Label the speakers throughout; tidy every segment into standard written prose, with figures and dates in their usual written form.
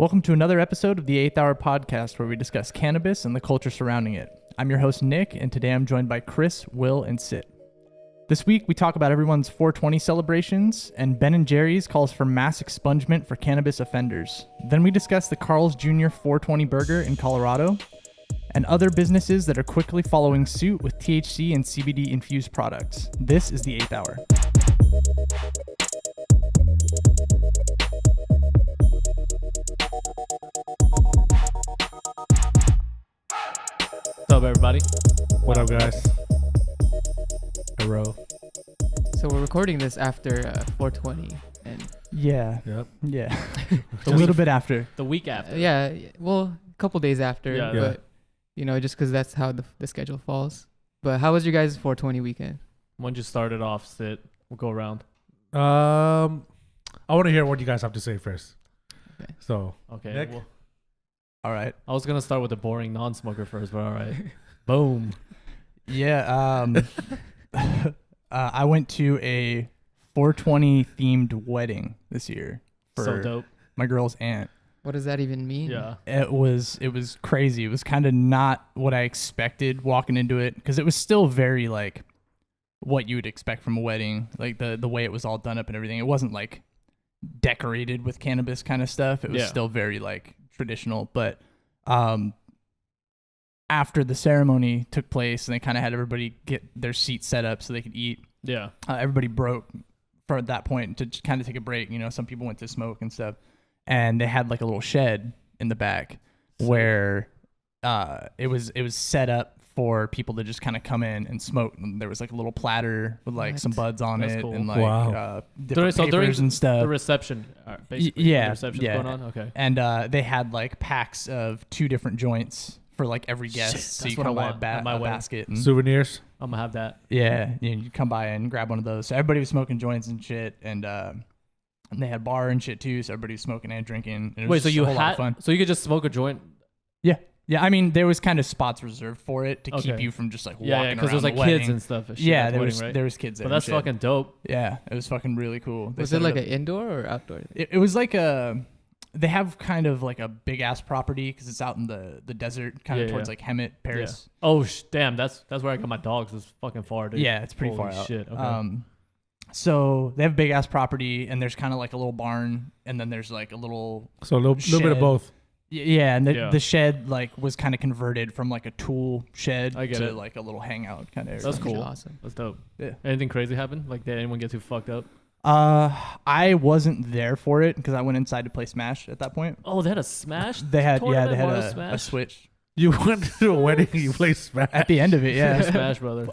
Speaker 1: Welcome to another episode of the 8th Hour Podcast, where we discuss cannabis and the culture surrounding it. I'm your host, Nick, and today I'm joined by Cris, Will, and Sitt. This week, we talk about everyone's 420 celebrations, and Ben & Jerry's calls for mass expungement for cannabis offenders. Then we discuss the Carl's Jr. 420 burger in Colorado, and other businesses that are quickly following suit with THC and CBD-infused products. This is the 8th Hour.
Speaker 2: What's up, everybody?
Speaker 3: What up, guys? Hello.
Speaker 4: So we're recording this after 420, and
Speaker 1: Yeah.
Speaker 3: Yep.
Speaker 1: Yeah. A little bit after.
Speaker 2: The week after.
Speaker 4: well, a couple days after,
Speaker 2: Yeah.
Speaker 4: but you know, just because that's how the schedule falls. But how was your guys' 420 weekend?
Speaker 2: When you started off, Sitt, we'll go around.
Speaker 3: I want to hear what you guys have to say first.
Speaker 4: Okay.
Speaker 3: So,
Speaker 2: Okay.
Speaker 3: Nick?
Speaker 2: Well,
Speaker 1: All right.
Speaker 2: I was gonna start with the boring non-smoker first, but all right. Boom.
Speaker 1: Yeah. I went to a 420 themed wedding this year for
Speaker 2: So dope.
Speaker 1: my girl's aunt.
Speaker 4: What does that even mean?
Speaker 2: Yeah.
Speaker 1: It was crazy. It was kind of not what I expected walking into it, because it was still very like what you would expect from a wedding, like the way it was all done up and everything. It wasn't like decorated with cannabis kind of stuff. It was still very like traditional, but after the ceremony took place and they kind of had everybody get their seats set up so they could eat,
Speaker 2: Yeah.
Speaker 1: everybody broke for that point to kind of take a break. You know, some people went to smoke and stuff, and they had like a little shed in the back where it was set up for people to just kind of come in and smoke. And there was like a little platter with like some buds on
Speaker 2: That's
Speaker 1: it
Speaker 2: cool.
Speaker 1: and like different papers and stuff.
Speaker 2: The reception, basically.
Speaker 1: yeah,
Speaker 2: The reception's
Speaker 1: yeah.
Speaker 2: going on. Okay.
Speaker 1: And they had like packs of 2 different joints for like every guest.
Speaker 2: Shit,
Speaker 1: So
Speaker 2: that's
Speaker 1: you
Speaker 2: what
Speaker 1: come
Speaker 2: I
Speaker 1: buy
Speaker 2: want at my
Speaker 1: a
Speaker 2: wedding.
Speaker 1: basket. And,
Speaker 3: souvenirs.
Speaker 2: I'm gonna have that.
Speaker 1: yeah, you come by and grab one of those. So everybody was smoking joints and shit, and they had bar and shit too. So everybody was smoking and drinking. And it was
Speaker 2: Wait, so
Speaker 1: just
Speaker 2: you
Speaker 1: a whole lot of fun.
Speaker 2: so you could just smoke a joint?
Speaker 1: Yeah, I mean, there was kind of spots reserved for it to keep
Speaker 2: Okay.
Speaker 1: you from just like walking
Speaker 2: Yeah,
Speaker 1: around
Speaker 2: because there's like
Speaker 1: the
Speaker 2: kids
Speaker 1: wedding.
Speaker 2: and stuff. and shit
Speaker 1: Yeah,
Speaker 2: at the
Speaker 1: there
Speaker 2: wedding,
Speaker 1: was
Speaker 2: right?
Speaker 1: there was kids there.
Speaker 2: But that's
Speaker 1: and shit.
Speaker 2: fucking dope.
Speaker 1: Yeah, it was fucking really cool. They
Speaker 4: Was
Speaker 1: set
Speaker 4: it like
Speaker 1: up.
Speaker 4: an indoor or outdoor?
Speaker 1: It was like they have kind of like a big ass property because it's out in the desert, kind of
Speaker 2: Yeah,
Speaker 1: towards
Speaker 2: yeah.
Speaker 1: like Hemet, Paris.
Speaker 2: Yeah. Oh damn, that's where I got my dogs. It's fucking far, dude.
Speaker 1: Yeah, it's pretty
Speaker 2: Holy
Speaker 1: far out.
Speaker 2: shit. Okay.
Speaker 1: So they have a big ass property, and there's kind of like a little barn, and then there's like a little
Speaker 3: So a little bit
Speaker 1: Shed.
Speaker 3: of both.
Speaker 1: yeah, and
Speaker 2: Yeah.
Speaker 1: the shed like was kind of converted from like a tool shed
Speaker 2: I get
Speaker 1: to
Speaker 2: it.
Speaker 1: like a little hangout kind of area.
Speaker 2: That's
Speaker 4: That's
Speaker 2: cool.
Speaker 4: awesome.
Speaker 2: That's dope.
Speaker 1: Yeah.
Speaker 2: Anything crazy happen? Like, did anyone get too fucked up?
Speaker 1: I wasn't there for it because I went inside to play Smash at that point.
Speaker 2: Oh, they had a Smash.
Speaker 1: They had
Speaker 2: tournament? Mario
Speaker 1: a
Speaker 2: Smash?
Speaker 1: Switch
Speaker 3: You went to a wedding and you played Smash.
Speaker 1: at the end of it. Yeah.
Speaker 2: Smash, brother.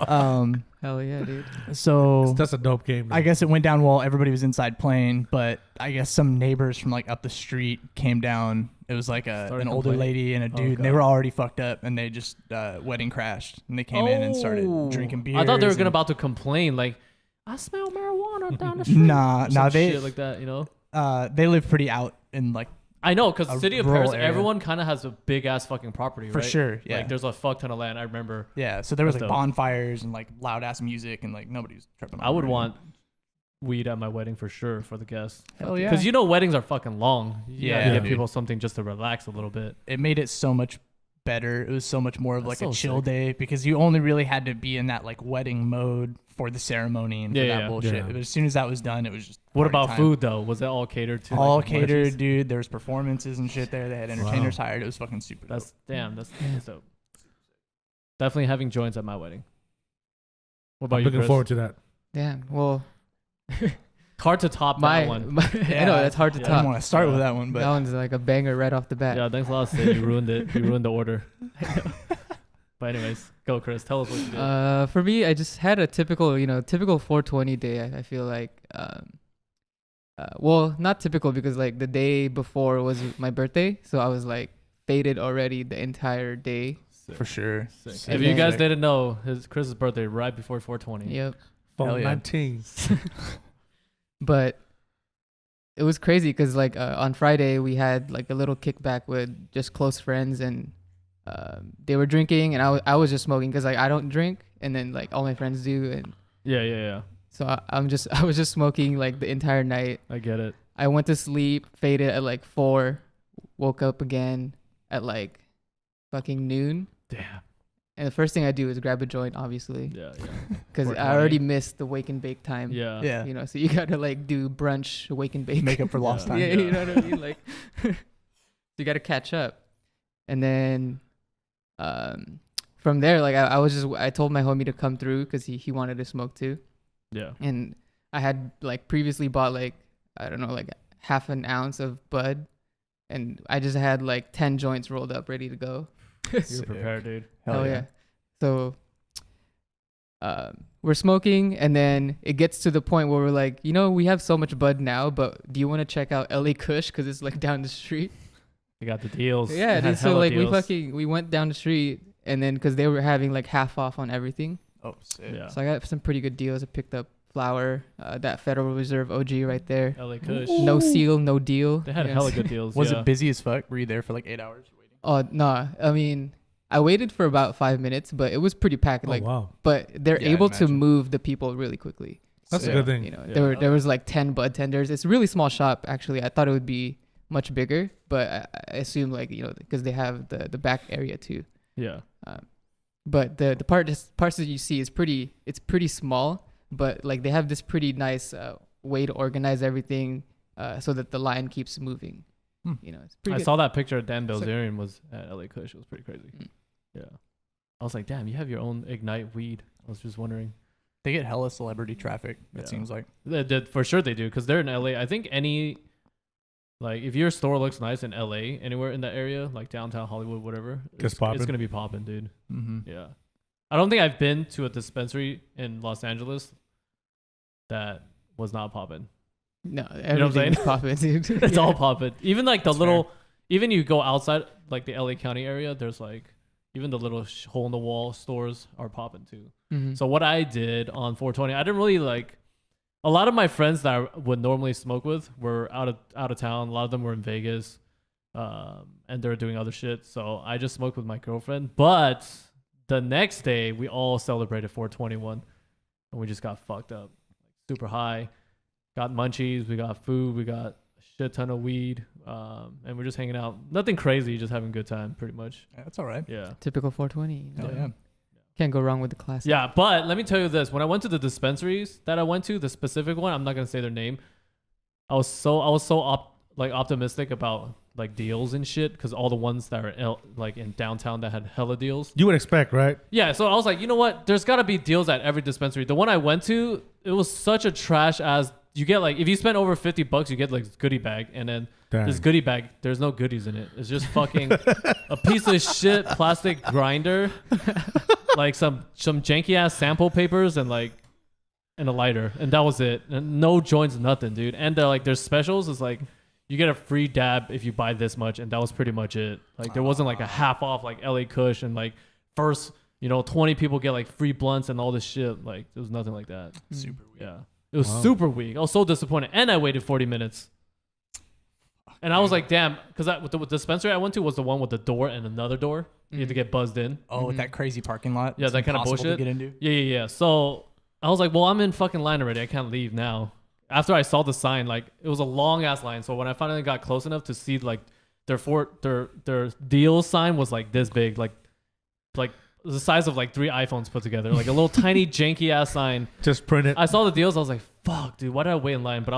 Speaker 4: Hell yeah, dude.
Speaker 1: So
Speaker 3: That's a dope game.
Speaker 1: I guess it went down while everybody was inside playing, but I guess some neighbors from like up the street came down. It was like
Speaker 2: Started
Speaker 1: an older
Speaker 2: complaining.
Speaker 1: lady and a dude. And they
Speaker 2: God.
Speaker 1: were already fucked up, and they just wedding crashed, and they came in and started drinking beers.
Speaker 2: I thought they were
Speaker 1: and-
Speaker 2: about to complain, like, I smell marijuana down the street.
Speaker 1: Nah,
Speaker 2: Or some
Speaker 1: they
Speaker 2: shit like that, you know.
Speaker 1: they live pretty out in like
Speaker 2: I know, because
Speaker 1: a
Speaker 2: city of
Speaker 1: rural
Speaker 2: Paris,
Speaker 1: area.
Speaker 2: everyone kind of has a big ass fucking property,
Speaker 1: for
Speaker 2: right?
Speaker 1: sure. Yeah,
Speaker 2: Like, there's a fuck ton of land. I remember.
Speaker 1: yeah. So there was
Speaker 2: That's
Speaker 1: like
Speaker 2: dope.
Speaker 1: bonfires and like loud ass music, and like nobody was tripping.
Speaker 2: I would
Speaker 1: over it.
Speaker 2: want weed at my wedding for sure for the guests.
Speaker 1: Hell yeah.
Speaker 2: Because you know weddings are fucking long. You gotta
Speaker 1: Yeah,
Speaker 2: give
Speaker 1: dude.
Speaker 2: people something just to relax a little bit.
Speaker 1: It made it so much better. It was so much more of
Speaker 2: That's
Speaker 1: like a
Speaker 2: so
Speaker 1: chill
Speaker 2: sick.
Speaker 1: day because you only really had to be in that like wedding mode for the ceremony and for
Speaker 2: Yeah,
Speaker 1: that
Speaker 2: yeah.
Speaker 1: bullshit.
Speaker 3: Yeah.
Speaker 1: But as soon as that was done, it was just
Speaker 2: What
Speaker 1: party
Speaker 2: about
Speaker 1: time.
Speaker 2: food though? Was that all catered to?
Speaker 1: All
Speaker 2: like,
Speaker 1: catered,
Speaker 2: marches?
Speaker 1: dude. There was performances and shit there. They had entertainers hired. It was fucking super.
Speaker 2: That's
Speaker 1: dope.
Speaker 2: damn. That's dope. Definitely having joints at my wedding. What about
Speaker 3: I'm
Speaker 2: you,
Speaker 3: looking
Speaker 2: Chris?
Speaker 3: forward to that.
Speaker 4: Damn. Well,
Speaker 2: Hard to top
Speaker 4: my,
Speaker 2: that one.
Speaker 4: I know that's hard to
Speaker 1: I
Speaker 2: Yeah.
Speaker 1: didn't
Speaker 4: top.
Speaker 1: want to start with that one,
Speaker 4: That
Speaker 1: but
Speaker 4: one's like a banger right off the bat.
Speaker 2: Yeah, thanks a lot, Sid. You ruined it. You ruined the order. But anyways, go, Chris. Tell us what you did.
Speaker 4: For me, I just had a typical 420 day. I feel like, well, not typical because like the day before was my birthday, so I was like faded already the entire day.
Speaker 1: for sure.
Speaker 2: Sick.
Speaker 4: And
Speaker 2: If you guys
Speaker 1: then-
Speaker 2: didn't know, Chris's birthday right before 420.
Speaker 4: Yep.
Speaker 1: Hell
Speaker 3: Phone
Speaker 1: yeah.
Speaker 3: 19.
Speaker 4: But it was crazy because like on Friday we had like a little kickback with just close friends, and they were drinking, and I was just smoking because like I don't drink, and then like all my friends do, and
Speaker 2: Yeah.
Speaker 4: so I was just smoking like the entire night.
Speaker 2: I get it.
Speaker 4: I went to sleep, faded at like 4, woke up again at like fucking noon.
Speaker 2: Damn.
Speaker 4: And the first thing I do is grab a joint, obviously,
Speaker 2: Yeah.
Speaker 4: because I
Speaker 2: 420.
Speaker 4: already missed the wake and bake time.
Speaker 2: Yeah.
Speaker 1: Yeah.
Speaker 4: You know, so you gotta like do brunch, wake and bake.
Speaker 1: Make up for lost
Speaker 2: Yeah.
Speaker 1: time.
Speaker 4: Yeah, you know what I mean? Like, you gotta catch up. And then from there, like I told my homie to come through because he wanted to smoke too.
Speaker 2: Yeah.
Speaker 4: And I had like previously bought like, I don't know, like half an ounce of bud. And I just had like 10 joints rolled up ready to go.
Speaker 2: You're
Speaker 1: Sick.
Speaker 2: prepared, dude.
Speaker 1: Hell yeah.
Speaker 4: So we're smoking, and then it gets to the point where we're like, you know, we have so much bud now, but do you want to check out LA Kush because it's like down the street?
Speaker 2: You got the deals.
Speaker 4: Yeah,
Speaker 2: They had
Speaker 4: dude. So
Speaker 2: hella
Speaker 4: like
Speaker 2: deals.
Speaker 4: we went down the street, and then because they were having like half off on everything,
Speaker 1: Oh, sick.
Speaker 2: Yeah.
Speaker 4: so I got some pretty good deals. I picked up flour, that Federal Reserve OG right there.
Speaker 2: LA Kush.
Speaker 4: No seal, no deal.
Speaker 2: They had
Speaker 4: Yes.
Speaker 2: hella good deals.
Speaker 1: Was
Speaker 2: yeah.
Speaker 1: it busy as fuck? Were you there for like 8 hours waiting?
Speaker 4: Oh no, I mean, I waited for about 5 minutes, but it was pretty packed.
Speaker 3: Oh,
Speaker 4: Like,
Speaker 3: wow.
Speaker 4: but they're
Speaker 1: Yeah,
Speaker 4: able to
Speaker 1: imagine.
Speaker 4: move the people really quickly.
Speaker 3: That's
Speaker 1: Sick.
Speaker 3: a good thing.
Speaker 4: You know,
Speaker 2: Yeah.
Speaker 4: there was like 10 bud tenders. It's a really small shop actually. I thought it would be much bigger, but I assume like, you know, because they have the back area too.
Speaker 2: Yeah.
Speaker 4: But the parts that you see is pretty small, but like they have this pretty nice way to organize everything so that the line keeps moving.
Speaker 1: Hmm.
Speaker 4: You know, it's pretty
Speaker 2: I
Speaker 4: good.
Speaker 2: saw that picture of Dan
Speaker 4: So-
Speaker 2: Bilzerian was at LA Kush. It was pretty crazy.
Speaker 4: Mm.
Speaker 2: Yeah. I was like, damn, you have your own Ignite weed. I was just wondering.
Speaker 1: They get hella celebrity traffic, it
Speaker 2: Yeah.
Speaker 1: seems like.
Speaker 2: For sure they do, because they're in LA. I think like if your store looks nice in LA, anywhere in that area, like downtown Hollywood, whatever,
Speaker 3: Gets
Speaker 2: it's
Speaker 3: poppin'.
Speaker 2: going to be popping, dude.
Speaker 1: Mm-hmm.
Speaker 2: Yeah. I don't think I've been to a dispensary in Los Angeles that was not popping.
Speaker 4: No,
Speaker 2: what I'm
Speaker 4: everything's
Speaker 2: saying?
Speaker 4: popping, dude.
Speaker 2: It's
Speaker 4: Yeah.
Speaker 2: all popping. Even like the
Speaker 1: That's
Speaker 2: little, even you go outside like the LA County area, there's like, even the little hole in the wall stores are popping too.
Speaker 4: Mhm.
Speaker 2: So what I did on 420, I didn't really like. A lot of my friends that I would normally smoke with were out of town. A lot of them were in Vegas, and they were doing other shit. So I just smoked with my girlfriend. But the next day, we all celebrated 421, and we just got fucked up, super high. Got munchies, we got food, we got a shit ton of weed, and we're just hanging out. Nothing crazy, just having a good time, pretty much.
Speaker 1: Yeah, that's all right.
Speaker 2: Yeah.
Speaker 4: Typical 420. You know?
Speaker 1: Hell yeah.
Speaker 4: Can't go wrong with the classic.
Speaker 2: Yeah, but let me tell you this: when I went to the dispensaries that I went to, the specific one, I'm not gonna say their name. I was so optimistic about like deals and shit, because all the ones that are like in downtown that had hella deals.
Speaker 3: You would expect, right?
Speaker 2: Yeah, so I was like, you know what? There's got to be deals at every dispensary. The one I went to, it was such a trash ass. You get like, if you spend over $50, you get like this goodie bag, and then
Speaker 3: Dang.
Speaker 2: this goodie bag, there's no goodies in it. It's just fucking a piece of shit plastic grinder, like some janky ass sample papers, and like and a lighter, and that was it. And no joints, nothing, dude. And they're like, there's specials. It's like you get a free dab if you buy this much, and that was pretty much it. Like there wasn't like a half off like LA Kush, and like first 20 people get like free blunts and all this shit. Like there was nothing like that.
Speaker 1: Super weird.
Speaker 2: Yeah, it was
Speaker 3: Wow.
Speaker 2: super weak. I was so disappointed, and I waited 40 minutes. And I was like, damn, because the dispensary I went to was the one with the door and another door. You had to get buzzed in.
Speaker 1: Oh, with that crazy parking lot.
Speaker 2: Yeah,
Speaker 1: it's
Speaker 2: that kinda
Speaker 1: impossible
Speaker 2: bullshit.
Speaker 1: to get into.
Speaker 2: Yeah. So I was like, well, I'm in fucking line already. I can't leave now. After I saw the sign, like it was a long ass line. So when I finally got close enough to see like their deal sign was like this big, like the size of like 3 iPhones put together, like a little tiny janky ass sign.
Speaker 3: Just print it.
Speaker 2: I saw the deals. I was like, fuck, dude, why did I wait in line? But I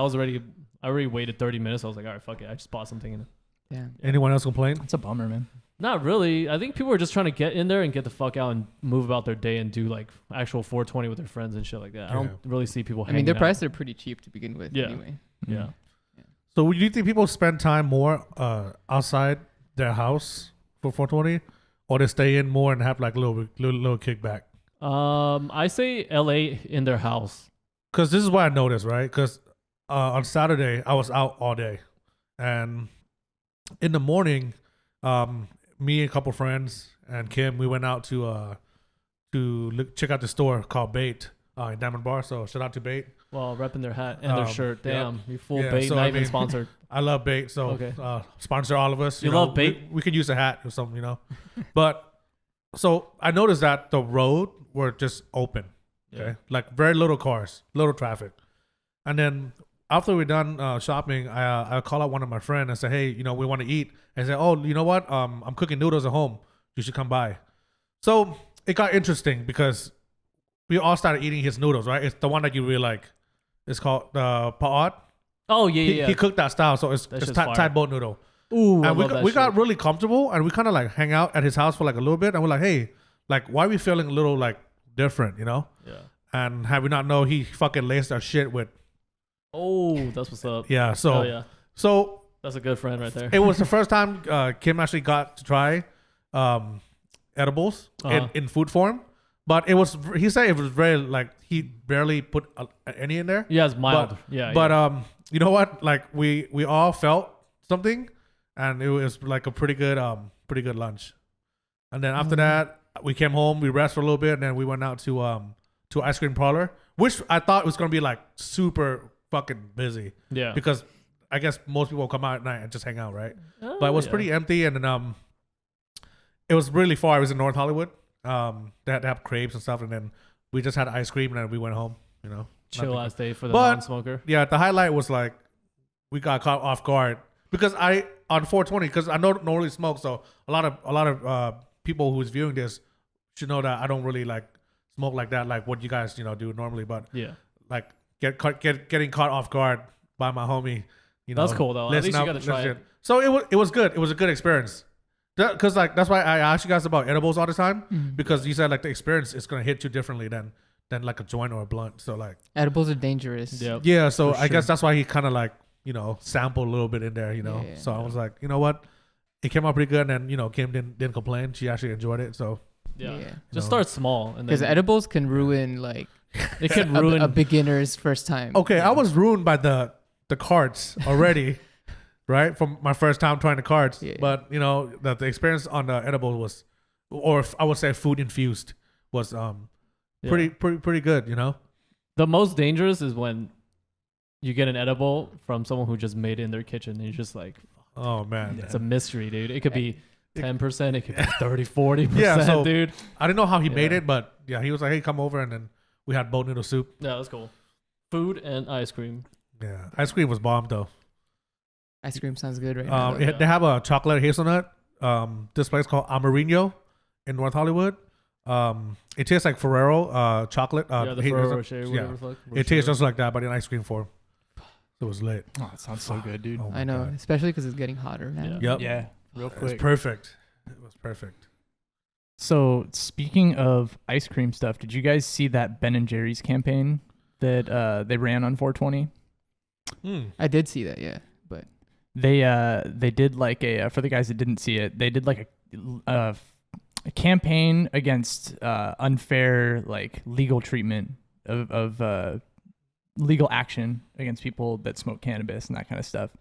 Speaker 2: already waited 30 minutes. I was like, all right, fuck it. I just bought something in it.
Speaker 4: Yeah.
Speaker 3: Anyone else complain?
Speaker 1: That's a bummer, man.
Speaker 2: Not really. I think people were just trying to get in there and get the fuck out and move about their day and do like actual 420 with their friends and shit like that. I don't really see people
Speaker 4: I
Speaker 2: hanging
Speaker 4: mean, their
Speaker 2: out.
Speaker 4: prices are pretty cheap to begin with.
Speaker 2: Yeah.
Speaker 4: Anyway.
Speaker 2: Yeah.
Speaker 3: So do you think people spend time more outside their house for 420, or they stay in more and have like little kickback?
Speaker 2: I say LA in their house.
Speaker 3: Because this is what I noticed, right? Because on Saturday I was out all day, and in the morning, me and a couple friends and Kim, we went out to check out the store called Bait in Diamond Bar. So shout out to Bait.
Speaker 2: Well, repping their hat and their shirt.
Speaker 3: yeah.
Speaker 2: Damn, you full
Speaker 3: Yeah,
Speaker 2: bait,
Speaker 3: so
Speaker 2: not
Speaker 3: I
Speaker 2: even
Speaker 3: mean-
Speaker 2: sponsored.
Speaker 3: I love Bait, so
Speaker 2: Okay.
Speaker 3: sponsor all of us.
Speaker 2: You
Speaker 3: know,
Speaker 2: love Bait?
Speaker 3: We could use a hat or something, But so I noticed that the road were just open. Okay,
Speaker 2: Yeah.
Speaker 3: like very little cars, little traffic, and then after we're done shopping, I call out one of my friends and say, hey, you know, we want to eat. And say, oh, you know what? I'm cooking noodles at home. You should come by. So it got interesting because we all started eating his noodles, right? It's the one that you really like. It's called pa'at.
Speaker 2: Oh yeah.
Speaker 3: He cooked that style, so it's
Speaker 2: shit's
Speaker 3: Thai
Speaker 2: fire.
Speaker 3: boat noodle.
Speaker 2: Ooh,
Speaker 3: And we got really comfortable, and we kind of like hang out at his house for like a little bit, and we're like, hey, like why are we feeling a little like different, you know?
Speaker 2: Yeah.
Speaker 3: And have we not know he fucking laced our shit with
Speaker 2: Oh, that's what's up.
Speaker 3: yeah. So
Speaker 2: Oh yeah,
Speaker 3: so
Speaker 2: that's a good friend right there.
Speaker 3: it was the first time Kim actually got to try edibles in food form, but it was he said it was very like he barely put any in there.
Speaker 2: Yeah, it's mild.
Speaker 3: But,
Speaker 2: yeah.
Speaker 3: But you know what? Like we all felt something, and it was like a pretty good lunch. And then after that, we came home, we rested for a little bit, and then we went out to ice cream parlor, which I thought was gonna be like super fucking busy.
Speaker 2: Yeah.
Speaker 3: Because I guess most people come out at night and just hang out, right?
Speaker 2: Oh,
Speaker 3: But it was
Speaker 2: yeah.
Speaker 3: pretty empty, and then it was really far. It was in North Hollywood. They had to have crepes and stuff, and then we just had ice cream, and then we went home. You know,
Speaker 2: chill
Speaker 3: nothing.
Speaker 2: last day for the
Speaker 3: But-
Speaker 2: non-smoker.
Speaker 3: Yeah, the highlight was like we got caught off guard because I on 420 because I don't normally smoke, so a lot of people who's viewing this should know that I don't really like smoke like that, like what you guys do normally. But
Speaker 2: Yeah.
Speaker 3: like getting caught off guard by my homie,
Speaker 2: That's cool, though. At
Speaker 3: listen
Speaker 2: least you
Speaker 3: up,
Speaker 2: got to try
Speaker 3: listen.
Speaker 2: it.
Speaker 3: So it was good. It was a good experience. Because like that's why I ask you guys about edibles all the time because you said like the experience is gonna hit you differently than like a joint or a blunt. So like
Speaker 4: Edibles are dangerous.
Speaker 2: Yep.
Speaker 3: yeah, so
Speaker 2: For
Speaker 3: I guess
Speaker 2: sure.
Speaker 3: that's why he kind of like sampled a little bit in there,
Speaker 4: Yeah.
Speaker 3: So I was like, you know what, it came out pretty good, and Kim didn't complain. She actually enjoyed it. So
Speaker 2: Yeah.
Speaker 4: Yeah.
Speaker 2: Just
Speaker 3: know.
Speaker 2: start small, and
Speaker 4: Because
Speaker 2: then
Speaker 4: edibles can ruin like
Speaker 2: it can
Speaker 4: a
Speaker 2: ruin.
Speaker 4: beginner's first time.
Speaker 3: okay, I was ruined by the cards already, right, from my first time trying the cards.
Speaker 4: Yeah.
Speaker 3: But that the experience on the edible was, or I would say food infused was
Speaker 2: Yeah.
Speaker 3: pretty good.
Speaker 2: The most dangerous is when you get an edible from someone who just made it in their kitchen, and you're just like,
Speaker 3: Oh man,
Speaker 2: it's a mystery, dude. It could be 10%, it could be 30, 40%,
Speaker 3: Yeah, so-
Speaker 2: dude.
Speaker 3: I didn't know how he made
Speaker 2: Yeah.
Speaker 3: it, but yeah, he was like, hey, come over, and then we had boat noodle soup.
Speaker 2: Yeah, that's cool. Food and ice cream.
Speaker 3: Yeah, ice cream was bomb though.
Speaker 4: Ice cream sounds good right now. though.
Speaker 2: Yeah.
Speaker 3: They have a chocolate hazelnut. This place called Amarino in North Hollywood. It tastes like Ferrero chocolate.
Speaker 2: Yeah, the
Speaker 3: hazelnut.
Speaker 2: Ferrero Rocher, whatever the fuck.
Speaker 3: It tastes just like that, but in ice cream form. It was lit.
Speaker 1: Oh, that sounds so good, dude.
Speaker 3: Oh my
Speaker 4: I know,
Speaker 3: God.
Speaker 4: especially because it's getting hotter now.
Speaker 2: Yeah.
Speaker 3: Yep.
Speaker 1: Yeah, real
Speaker 3: It was
Speaker 1: quick.
Speaker 3: perfect. It was perfect.
Speaker 1: So speaking of ice cream stuff, did you guys see that Ben and Jerry's campaign that they ran on 420?
Speaker 4: I did see that, yeah. But
Speaker 1: They did like for the guys that didn't see it, they did like a campaign against unfair like legal treatment of legal action against people that smoke cannabis and that kind of stuff.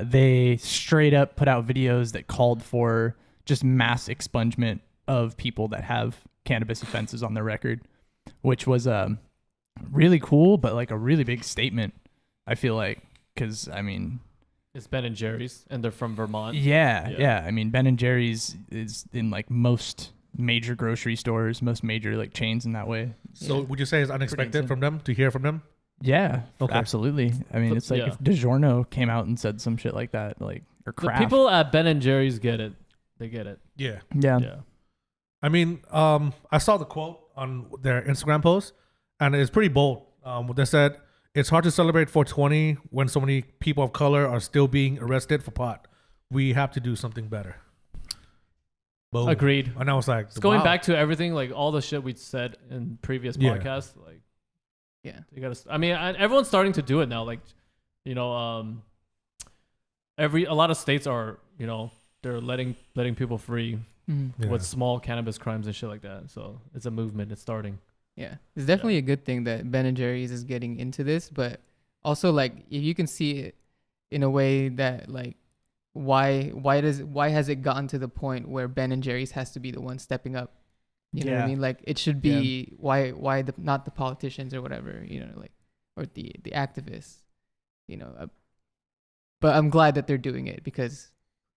Speaker 1: They straight up put out videos that called for just mass expungement of people that have cannabis offenses on their record, which was really cool, but like a really big statement, I feel like, because I mean,
Speaker 2: It's Ben and Jerry's, and they're from Vermont.
Speaker 1: yeah. I mean, Ben and Jerry's is in like most major grocery stores, most major like chains in that way.
Speaker 3: So
Speaker 4: Yeah.
Speaker 3: would you say it's unexpected
Speaker 1: insane.
Speaker 3: from them to hear from them?
Speaker 1: Yeah,
Speaker 3: Okay.
Speaker 1: absolutely. I mean,
Speaker 2: But-
Speaker 1: it's like
Speaker 2: yeah.
Speaker 1: if DiGiorno came out and said some shit like that, like or
Speaker 2: The
Speaker 1: Kraft.
Speaker 2: people at Ben and Jerry's get it. They get it.
Speaker 3: Yeah.
Speaker 1: yeah.
Speaker 2: Yeah.
Speaker 3: I mean, I saw the quote on their Instagram post, and it's pretty bold. They said, it's hard to celebrate 420 when so many people of color are still being arrested for pot. We have to do something better. Boom.
Speaker 2: Agreed.
Speaker 3: And I was like,
Speaker 2: It's going
Speaker 3: wow.
Speaker 2: back to everything, like all the shit we said in previous
Speaker 3: Yeah.
Speaker 2: podcasts. Like,
Speaker 4: yeah.
Speaker 2: you gotta. I mean, everyone's starting to do it now. Like, a lot of states are, they're letting people free
Speaker 4: Mhm.
Speaker 3: Yeah.
Speaker 2: with small cannabis crimes and shit like that. So it's a movement. It's starting.
Speaker 4: Yeah, it's definitely a good thing that Ben and Jerry's is getting into this, but also like if you can see it in a way that like why has it gotten to the point where Ben and Jerry's has to be the one stepping up? You know what
Speaker 1: Yeah.
Speaker 4: I mean? Like it should be why not the politicians or whatever, like or the activists, but I'm glad that they're doing it because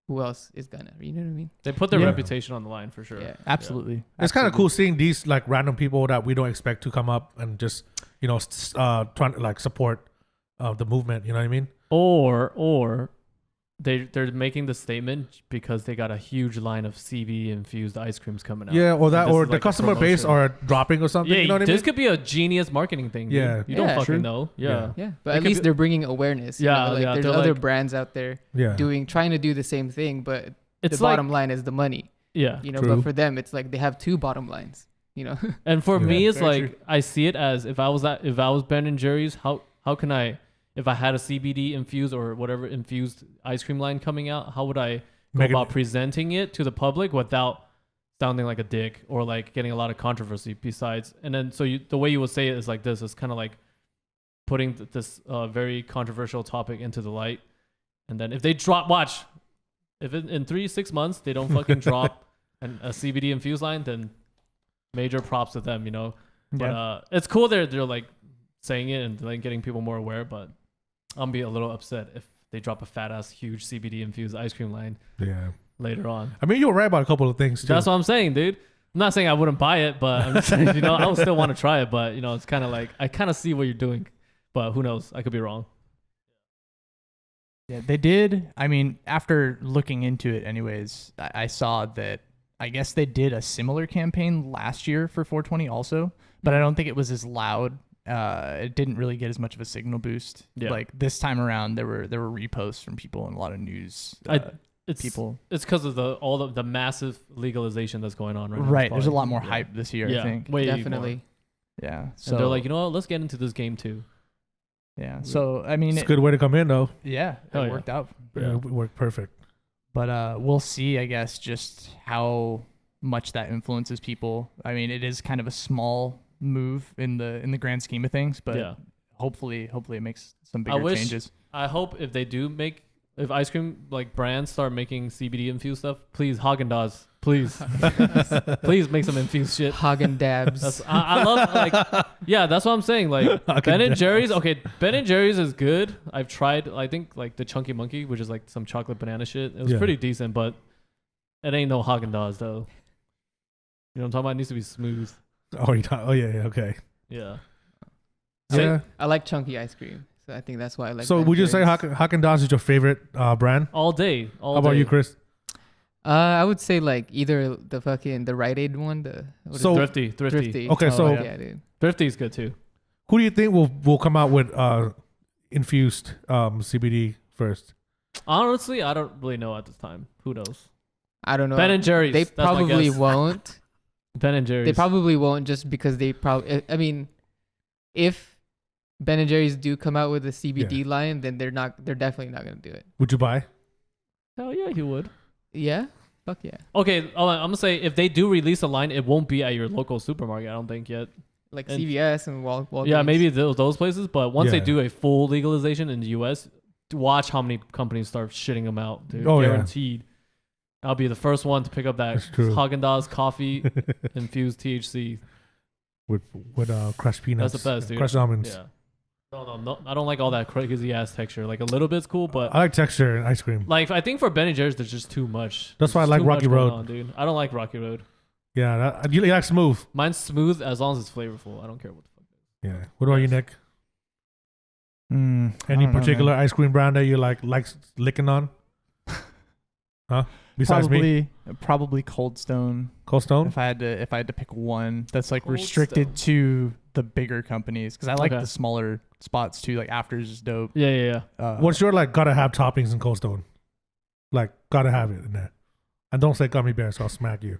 Speaker 4: who else is gonna, you know what I mean?
Speaker 2: They put their
Speaker 1: Yeah.
Speaker 2: reputation on the line for sure.
Speaker 4: Yeah.
Speaker 1: Absolutely.
Speaker 3: It's kind of
Speaker 1: Absolutely.
Speaker 3: cool seeing these like random people that we don't expect to come up and just trying to like support the movement. You know what I mean?
Speaker 2: Or they're making the statement because they got a huge line of CBD infused ice creams coming out.
Speaker 3: Yeah, or
Speaker 2: And
Speaker 3: that,
Speaker 2: this
Speaker 3: or
Speaker 2: is
Speaker 3: the
Speaker 2: like a
Speaker 3: customer base
Speaker 2: promotion.
Speaker 3: are dropping or something.
Speaker 2: Yeah,
Speaker 3: you know what I
Speaker 2: this
Speaker 3: mean?
Speaker 2: could be a genius marketing thing. Dude.
Speaker 3: Yeah.
Speaker 2: You don't
Speaker 4: Yeah,
Speaker 2: fucking
Speaker 4: true.
Speaker 2: know. Yeah.
Speaker 4: Yeah, but
Speaker 2: It
Speaker 4: at
Speaker 2: could
Speaker 4: least
Speaker 2: be-
Speaker 4: they're bringing awareness.
Speaker 2: Yeah,
Speaker 4: like
Speaker 2: yeah,
Speaker 4: there's
Speaker 2: they're
Speaker 4: other
Speaker 2: like-
Speaker 4: brands out there
Speaker 3: Yeah.
Speaker 4: trying to do the same thing, but
Speaker 2: It's
Speaker 4: the
Speaker 2: like,
Speaker 4: bottom line is the money.
Speaker 2: yeah.
Speaker 4: You know,
Speaker 3: True.
Speaker 4: but for them, it's like they have two bottom lines. You know,
Speaker 2: And for
Speaker 3: Yeah.
Speaker 2: me, it's
Speaker 1: Very
Speaker 2: like
Speaker 1: true.
Speaker 2: I see it as if I was Ben and Jerry's, how can I, if I had a CBD infused or whatever infused ice cream line coming out, how would I go
Speaker 3: Make it-
Speaker 2: about presenting it to the public without sounding like a dick or like getting a lot of controversy? Besides, and then the way you would say it is like this: it's kind of like putting this very controversial topic into the light, and then if they watch, if in 3-6 months they don't fucking drop a CBD infused line, then major props to them, you know. But
Speaker 1: Yeah.
Speaker 2: it's cool they're like saying it and like getting people more aware, but I'll be a little upset if they drop a fat ass huge CBD infused ice cream line
Speaker 3: Yeah.
Speaker 2: later on.
Speaker 3: I mean, you're right about a couple of things too.
Speaker 2: That's what I'm saying, dude. I'm not saying I wouldn't buy it, but I'm just saying, you know, I would still want to try it, but you know, it's kind of like I kind of see what you're doing, but who knows? I could be wrong.
Speaker 1: Yeah, they did. I mean, after looking into it, anyways, I saw that I guess they did a similar campaign last year for 420 also, but I don't think it was as loud. It didn't really get as much of a signal boost.
Speaker 2: Yeah.
Speaker 1: Like this time around, there were reposts from people and a lot of news.
Speaker 2: It's
Speaker 1: People.
Speaker 2: It's because of all the massive legalization that's going on right now.
Speaker 1: Right. There's a
Speaker 2: Probably.
Speaker 1: lot more
Speaker 2: Yeah.
Speaker 1: hype this year,
Speaker 2: Yeah,
Speaker 1: I think.
Speaker 2: way more.
Speaker 4: definitely.
Speaker 1: Yeah. So
Speaker 2: And they're like, you know what? Let's get into this game too.
Speaker 1: yeah. So I mean,
Speaker 3: It's a good way to come in though.
Speaker 1: yeah,
Speaker 2: Hell
Speaker 1: it
Speaker 2: yeah.
Speaker 1: worked out.
Speaker 3: Yeah. It worked perfect.
Speaker 1: But we'll see, I guess, just how much that influences people. I mean, it is kind of a small move in the grand scheme of things, but
Speaker 2: yeah.
Speaker 1: hopefully it makes some
Speaker 2: I
Speaker 1: bigger
Speaker 2: wish-
Speaker 1: changes.
Speaker 2: I hope if ice cream like brands start making CBD infused stuff, please Haagen-Dazs, please, please make some infused shit.
Speaker 4: Hagen dabs.
Speaker 2: That's I love like yeah, that's what I'm saying. Like Ben and Jerry's, okay, Ben and Jerry's is good. I've tried. I think like the Chunky Monkey, which is like some chocolate banana shit. It was
Speaker 3: Yeah.
Speaker 2: pretty decent, but it ain't no Haagen-Dazs though. You know what I'm talking about? It needs to be smooth.
Speaker 3: Oh, yeah. Okay.
Speaker 2: Yeah.
Speaker 3: Yeah.
Speaker 4: I like chunky ice cream, so I think that's why I like.
Speaker 3: So
Speaker 4: Ben
Speaker 3: would you say
Speaker 4: Jerry's.
Speaker 3: Haagen-Dazs is your favorite brand?
Speaker 2: All day. All
Speaker 3: How about
Speaker 2: day.
Speaker 3: you, Chris?
Speaker 4: I would say like either the Rite Aid one, what is
Speaker 3: So-
Speaker 4: it?
Speaker 2: Thrifty.
Speaker 3: Okay,
Speaker 4: Oh,
Speaker 3: so-
Speaker 4: yeah, dude.
Speaker 2: Thrifty's good too.
Speaker 3: Who do you think will come out with infused CBD first?
Speaker 2: Honestly, I don't really know at this time. Who knows?
Speaker 4: I don't know.
Speaker 2: Ben and Jerry's.
Speaker 4: They
Speaker 2: that's my
Speaker 4: probably
Speaker 2: guess.
Speaker 4: won't.
Speaker 2: Ben and Jerry's.
Speaker 4: They probably won't just because they probably. I mean, if Ben and Jerry's do come out with a CBD line, then they're definitely not gonna do it.
Speaker 3: Would you buy?
Speaker 2: Hell yeah, he would.
Speaker 4: Yeah. Fuck yeah.
Speaker 2: Okay, I'm gonna say if they do release a line, it won't be at your local supermarket. I don't think yet.
Speaker 4: Like
Speaker 2: And-
Speaker 4: CVS and Walgreens.
Speaker 2: Yeah, maybe those places. But once they
Speaker 3: Yeah.
Speaker 2: do a full legalization in the U.S., watch how many companies start shitting them out, dude.
Speaker 3: Oh, yeah.
Speaker 2: Guaranteed. I'll be the first one to pick up that
Speaker 3: That's true.
Speaker 2: Haagen-Dazs coffee infused THC.
Speaker 3: with crushed peanuts.
Speaker 2: That's the best, dude.
Speaker 3: Crushed almonds.
Speaker 2: Yeah. No, I don't like all that crazy ass texture. Like a little bit's cool, but
Speaker 3: I like texture in ice cream.
Speaker 2: like I think for Ben and Jerry's, there's just too much.
Speaker 3: That's why I
Speaker 2: There's
Speaker 3: like
Speaker 2: too
Speaker 3: Rocky
Speaker 2: much going
Speaker 3: Road.
Speaker 2: on, dude. I don't like Rocky Road.
Speaker 3: Yeah, you like smooth.
Speaker 2: Mine's smooth as long as it's flavorful. I don't care what the fuck.
Speaker 3: Yeah. What about you,
Speaker 2: Yes.
Speaker 3: Nick?
Speaker 1: I
Speaker 3: Any
Speaker 1: don't know,
Speaker 3: particular
Speaker 1: man.
Speaker 3: ice cream brand that you like licking on? Huh? Besides me,
Speaker 1: Probably Cold Stone.
Speaker 3: Cold Stone.
Speaker 1: If I had to pick one that's like
Speaker 2: Cold
Speaker 1: restricted to the bigger companies, because I like
Speaker 2: Okay.
Speaker 1: the smaller spots too. Like Afters is dope.
Speaker 2: Yeah.
Speaker 3: What's your like gotta have toppings in Cold Stone? Like gotta have it in there. And don't say gummy bears, so I'll smack you.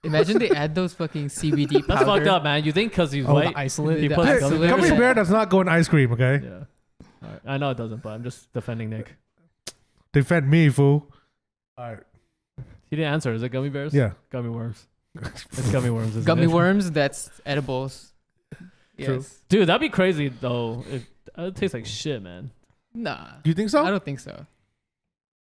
Speaker 4: Imagine they add those fucking CBD powder.
Speaker 2: That's fucked up, man. You think because he's
Speaker 1: Oh,
Speaker 2: white,
Speaker 1: the isolate.
Speaker 2: he
Speaker 4: The
Speaker 2: puts
Speaker 4: isolate.
Speaker 2: gummy
Speaker 3: Gummy
Speaker 2: bears?
Speaker 3: bear does not go in ice cream, okay?
Speaker 2: Yeah. All right. I know it doesn't, but I'm just defending Nick.
Speaker 3: Defend me, fool. All right.
Speaker 2: He didn't answer. Is it gummy bears?
Speaker 3: Yeah.
Speaker 2: Gummy worms. It's gummy worms. Isn't
Speaker 4: Gummy
Speaker 2: it?
Speaker 4: worms, that's edibles.
Speaker 3: True.
Speaker 4: Yes.
Speaker 2: Dude, that'd be crazy though. It tastes like shit, man.
Speaker 4: Nah.
Speaker 3: Do you think so?
Speaker 4: I don't think so.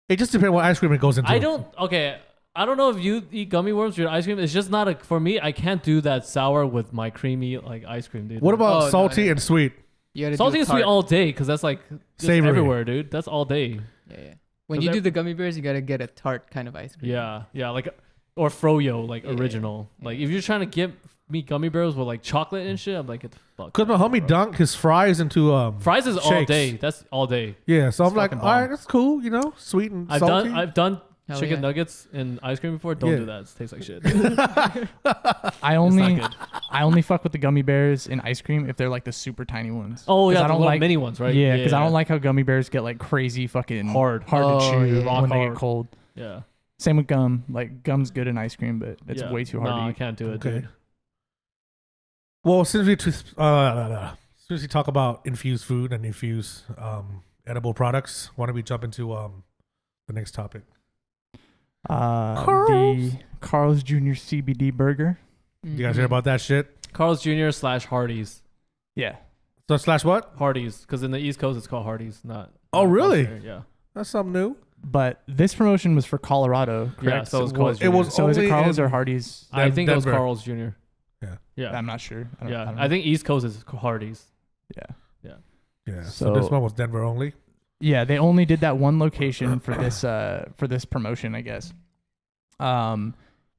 Speaker 3: It just depends what ice cream it goes into.
Speaker 2: I don't. Okay. I don't know if you eat gummy worms with your ice cream. It's just not a for me. I can't do that sour with my creamy like ice cream, dude.
Speaker 3: What about
Speaker 4: Oh, no,
Speaker 3: salty
Speaker 4: no.
Speaker 3: and sweet?
Speaker 4: You gotta
Speaker 2: salty
Speaker 4: do
Speaker 2: and sweet
Speaker 4: tart.
Speaker 2: all day? Because that's like just
Speaker 3: Savory.
Speaker 2: everywhere, dude. That's all day.
Speaker 4: Yeah. When
Speaker 2: 'Cause
Speaker 4: you do
Speaker 2: ev-
Speaker 4: the gummy bears, you gotta get a tart kind of ice cream.
Speaker 2: Yeah, like or froyo, like
Speaker 4: Yeah,
Speaker 2: original.
Speaker 4: yeah.
Speaker 2: Like if you're trying to get me gummy bears with like chocolate and shit. I'm like, get the fuck.
Speaker 3: Cause my
Speaker 2: out,
Speaker 3: homie
Speaker 2: bro.
Speaker 3: dunked his fries into
Speaker 2: Fries is all
Speaker 3: shakes.
Speaker 2: day. That's all day.
Speaker 3: Yeah, so I'm
Speaker 2: It's
Speaker 3: like,
Speaker 2: fucking
Speaker 3: all right,
Speaker 2: bomb.
Speaker 3: that's cool. You know, sweet and
Speaker 2: I've
Speaker 3: salty.
Speaker 2: done
Speaker 4: Hell
Speaker 2: chicken
Speaker 4: yeah.
Speaker 2: nuggets in ice cream before. Don't
Speaker 3: Yeah.
Speaker 2: do that. It tastes like shit.
Speaker 1: I only
Speaker 2: not good.
Speaker 1: I only fuck with the gummy bears in ice cream if they're like the super tiny ones.
Speaker 2: Oh
Speaker 1: 'Cause
Speaker 2: yeah,
Speaker 1: I
Speaker 2: the
Speaker 1: don't
Speaker 2: little
Speaker 1: like
Speaker 2: mini ones, right?
Speaker 1: Yeah, because I don't like how gummy bears get like crazy fucking
Speaker 2: Hard.
Speaker 1: to
Speaker 4: Oh,
Speaker 1: chew
Speaker 4: yeah.
Speaker 1: when they
Speaker 2: Rock
Speaker 1: get cold.
Speaker 2: Yeah.
Speaker 1: Same with gum. Like gum's good in ice cream, but it's
Speaker 2: Yeah.
Speaker 1: way too hard
Speaker 2: Nah,
Speaker 1: to
Speaker 2: I
Speaker 1: eat.
Speaker 2: can't do it,
Speaker 3: Okay.
Speaker 2: dude.
Speaker 3: Well, since we talk about infused food and infused edible products, why don't we jump into the next topic?
Speaker 1: The Carl's Jr. CBD burger.
Speaker 3: You guys hear about that shit?
Speaker 2: Carl's Jr. / Hardee's.
Speaker 1: Yeah.
Speaker 3: So slash what?
Speaker 2: Hardee's, because in the East Coast it's called Hardee's, not.
Speaker 3: Oh,
Speaker 2: not
Speaker 3: really?
Speaker 2: Carl's Jr., Yeah.
Speaker 3: That's something new.
Speaker 1: But this promotion was for Colorado, correct?
Speaker 2: Yeah, so it was
Speaker 1: What-
Speaker 2: Carl's Jr.
Speaker 3: It was
Speaker 1: So is it
Speaker 3: only
Speaker 1: Carl's
Speaker 3: in-
Speaker 1: or Hardee's?
Speaker 2: I think it was
Speaker 3: Denver.
Speaker 2: Carl's Jr.
Speaker 3: Yeah.
Speaker 2: Yeah.
Speaker 1: I'm not sure. I don't
Speaker 2: Yeah.
Speaker 1: know.
Speaker 2: I think East Coast is Hardee's.
Speaker 1: Yeah.
Speaker 3: Yeah. So
Speaker 1: So-
Speaker 3: this one was Denver only.
Speaker 1: Yeah, they only did that one location for this promotion, I guess.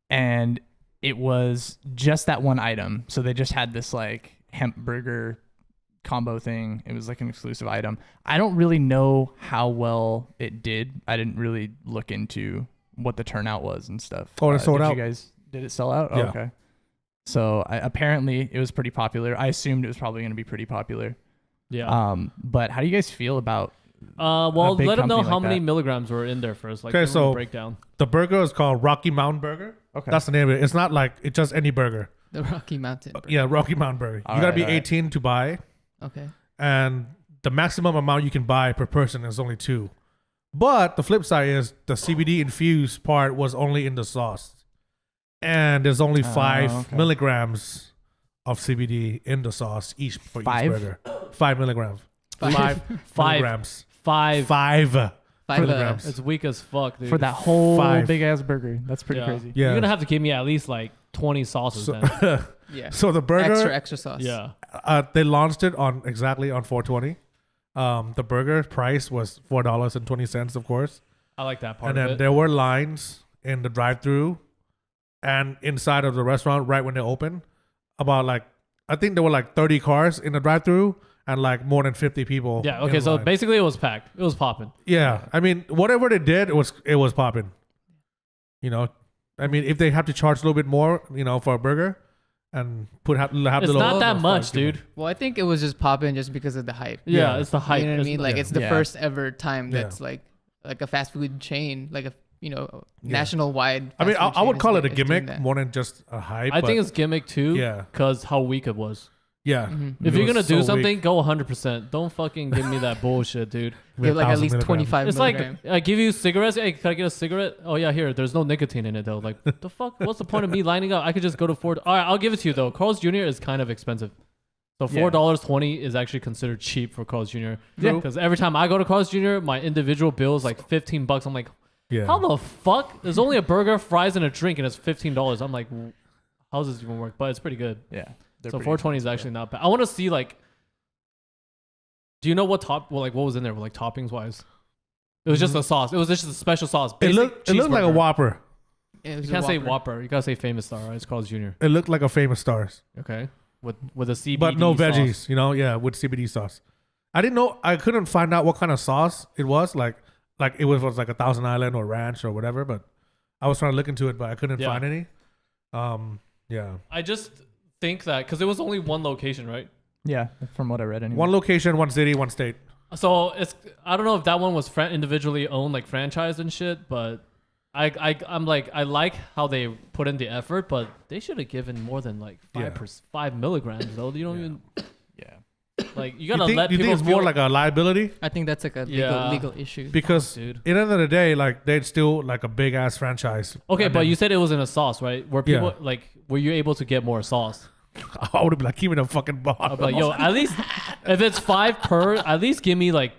Speaker 1: And it was just that one item. So they just had this like hemp burger combo thing. It was like an exclusive item. I don't really know how well it did. I didn't really look into what the turnout was and stuff.
Speaker 3: Oh, it sold
Speaker 1: did
Speaker 3: out.
Speaker 1: You guys, did it sell out? Oh,
Speaker 3: Yeah.
Speaker 1: okay. So apparently it was pretty popular. I assumed it was probably going to be pretty popular.
Speaker 2: Yeah.
Speaker 1: But how do you guys feel about?
Speaker 2: Well,
Speaker 1: big
Speaker 2: let them know
Speaker 1: company
Speaker 2: how
Speaker 1: like
Speaker 2: many
Speaker 1: that.
Speaker 2: milligrams were in there first. Like,
Speaker 3: Okay,
Speaker 2: give them a
Speaker 3: so-
Speaker 2: breakdown.
Speaker 3: The burger is called Rocky Mountain Burger.
Speaker 1: Okay.
Speaker 3: That's the name of it. It's not like it's just any burger.
Speaker 4: The Rocky Mountain. burger.
Speaker 3: Yeah, Rocky Mountain Burger.
Speaker 1: All
Speaker 3: you gotta
Speaker 1: right,
Speaker 3: be
Speaker 1: all right.
Speaker 3: 18 to buy,
Speaker 4: Okay.
Speaker 3: and the maximum amount you can buy per person is only 2. But the flip side is the CBD infused part was only in the sauce, and there's only 5
Speaker 1: okay.
Speaker 3: milligrams of CBD in the sauce each for
Speaker 1: 5?
Speaker 3: each burger. 5 milligrams. 5
Speaker 2: Five.
Speaker 3: milligrams.
Speaker 2: Five.
Speaker 3: 5
Speaker 4: Five,
Speaker 3: milligrams.
Speaker 2: It's weak as fuck, dude.
Speaker 1: for that whole
Speaker 3: 5.
Speaker 1: big ass burger. That's pretty
Speaker 2: Yeah.
Speaker 1: crazy.
Speaker 3: Yeah.
Speaker 2: You're gonna have to give me at least like 20 sauces
Speaker 3: So,
Speaker 2: then.
Speaker 4: yeah.
Speaker 3: so the burger,
Speaker 4: Extra sauce.
Speaker 2: Yeah.
Speaker 3: they launched it on 420. The burger price was $4.20, of course.
Speaker 2: I like that part
Speaker 3: And
Speaker 2: of
Speaker 3: then
Speaker 2: it.
Speaker 3: there were lines in the drive-through and inside of the restaurant right when they opened. About like, I think there were like 30 cars in the drive-through and like more than 50 people.
Speaker 2: Yeah.
Speaker 3: in
Speaker 2: Okay. So
Speaker 3: line.
Speaker 2: basically, it was packed. It was popping.
Speaker 3: Yeah, I mean, whatever they did, it was popping. You know, I mean, if they have to charge a little bit more, you know, for a burger, and have
Speaker 2: It's
Speaker 3: the
Speaker 2: not
Speaker 3: little,
Speaker 2: that much, dude.
Speaker 4: Well, I think it was just popping just because of the hype.
Speaker 2: Yeah,
Speaker 3: Yeah.
Speaker 2: it's the hype.
Speaker 4: You know what I
Speaker 2: It's
Speaker 4: mean?
Speaker 2: not-
Speaker 4: Like
Speaker 3: yeah.
Speaker 4: it's the
Speaker 1: Yeah.
Speaker 4: first ever time
Speaker 3: Yeah.
Speaker 4: that's like a fast food chain, like a
Speaker 3: Yeah.
Speaker 4: national wide.
Speaker 3: I mean, I would call it a gimmick
Speaker 4: More.
Speaker 3: more than just a hype.
Speaker 2: I think
Speaker 3: but
Speaker 2: it's gimmick too.
Speaker 3: Yeah.
Speaker 2: Because how weak it was.
Speaker 3: yeah.
Speaker 2: If
Speaker 3: It
Speaker 2: you're
Speaker 3: was
Speaker 2: gonna do
Speaker 3: so
Speaker 2: something,
Speaker 3: weak.
Speaker 2: go 100%. Don't fucking give me that bullshit, dude.
Speaker 4: Give like at
Speaker 3: 1,000
Speaker 4: least
Speaker 3: milligrams.
Speaker 4: 25
Speaker 2: It's like
Speaker 4: milligram.
Speaker 2: I give you cigarettes. Hey, can I get a cigarette? Oh yeah, here. There's no nicotine in it though. Like the fuck? What's the point of me lining up? I could just go to Ford. All right, I'll give it to you though. Carl's Jr. is kind of expensive. So
Speaker 1: Yeah.
Speaker 2: $4.20 is actually considered cheap for Carl's Jr.
Speaker 1: Yeah.
Speaker 2: Because every time I go to Carl's Jr., my individual bill is like $15. I'm like,
Speaker 3: Yeah.
Speaker 2: how the fuck? There's only a burger, fries, and a drink, and it's $15. I'm like, how does this even work? But it's pretty good.
Speaker 1: Yeah. they're
Speaker 2: So
Speaker 1: pretty
Speaker 2: 420 is
Speaker 1: expensive,
Speaker 2: actually not bad. I want to see like, do you know what what was in there, like toppings wise? It was just a sauce. It was just a special sauce.
Speaker 3: It
Speaker 2: Basic
Speaker 3: looked like a
Speaker 2: cheeseburger.
Speaker 3: Whopper.
Speaker 4: It was
Speaker 2: You
Speaker 4: a
Speaker 2: can't say
Speaker 4: Whopper.
Speaker 2: Whopper. You gotta say Famous Star. Right? It's Carl's Jr.
Speaker 3: It looked like a Famous Stars,
Speaker 2: Okay, with a CBD,
Speaker 3: but no
Speaker 2: sauce.
Speaker 3: veggies. You know, yeah, with CBD sauce. I didn't know. I couldn't find out what kind of sauce it was. Like it was like a Thousand Island or ranch or whatever. But I was trying to look into it, but I couldn't
Speaker 2: Yeah.
Speaker 3: find any. Yeah.
Speaker 2: I just think that because it was only one location, right?
Speaker 1: Yeah, from what I read anyway.
Speaker 3: One location, one city, one state.
Speaker 2: So it's I don't know if that one was individually owned, like franchised and shit, but I'm like I like how they put in the effort, but they should have given more than like 5 milligrams though. You don't even
Speaker 1: Yeah.
Speaker 2: like you gotta
Speaker 3: You think,
Speaker 2: let
Speaker 3: you
Speaker 2: people
Speaker 3: think it's
Speaker 2: feel
Speaker 3: more like a liability?
Speaker 4: I think that's like a
Speaker 2: Yeah.
Speaker 4: legal issue.
Speaker 3: Because
Speaker 2: dude.
Speaker 3: at the end of the day, like they're still like a big ass franchise.
Speaker 2: Okay,
Speaker 3: And
Speaker 2: but
Speaker 3: then
Speaker 2: you said it was in a sauce, right? Were people
Speaker 3: Yeah.
Speaker 2: like were you able to get more sauce?
Speaker 3: I would have been like, give me the fucking
Speaker 2: I'm
Speaker 3: bottle.
Speaker 2: like, yo, at least if it's 5 per, at least give me like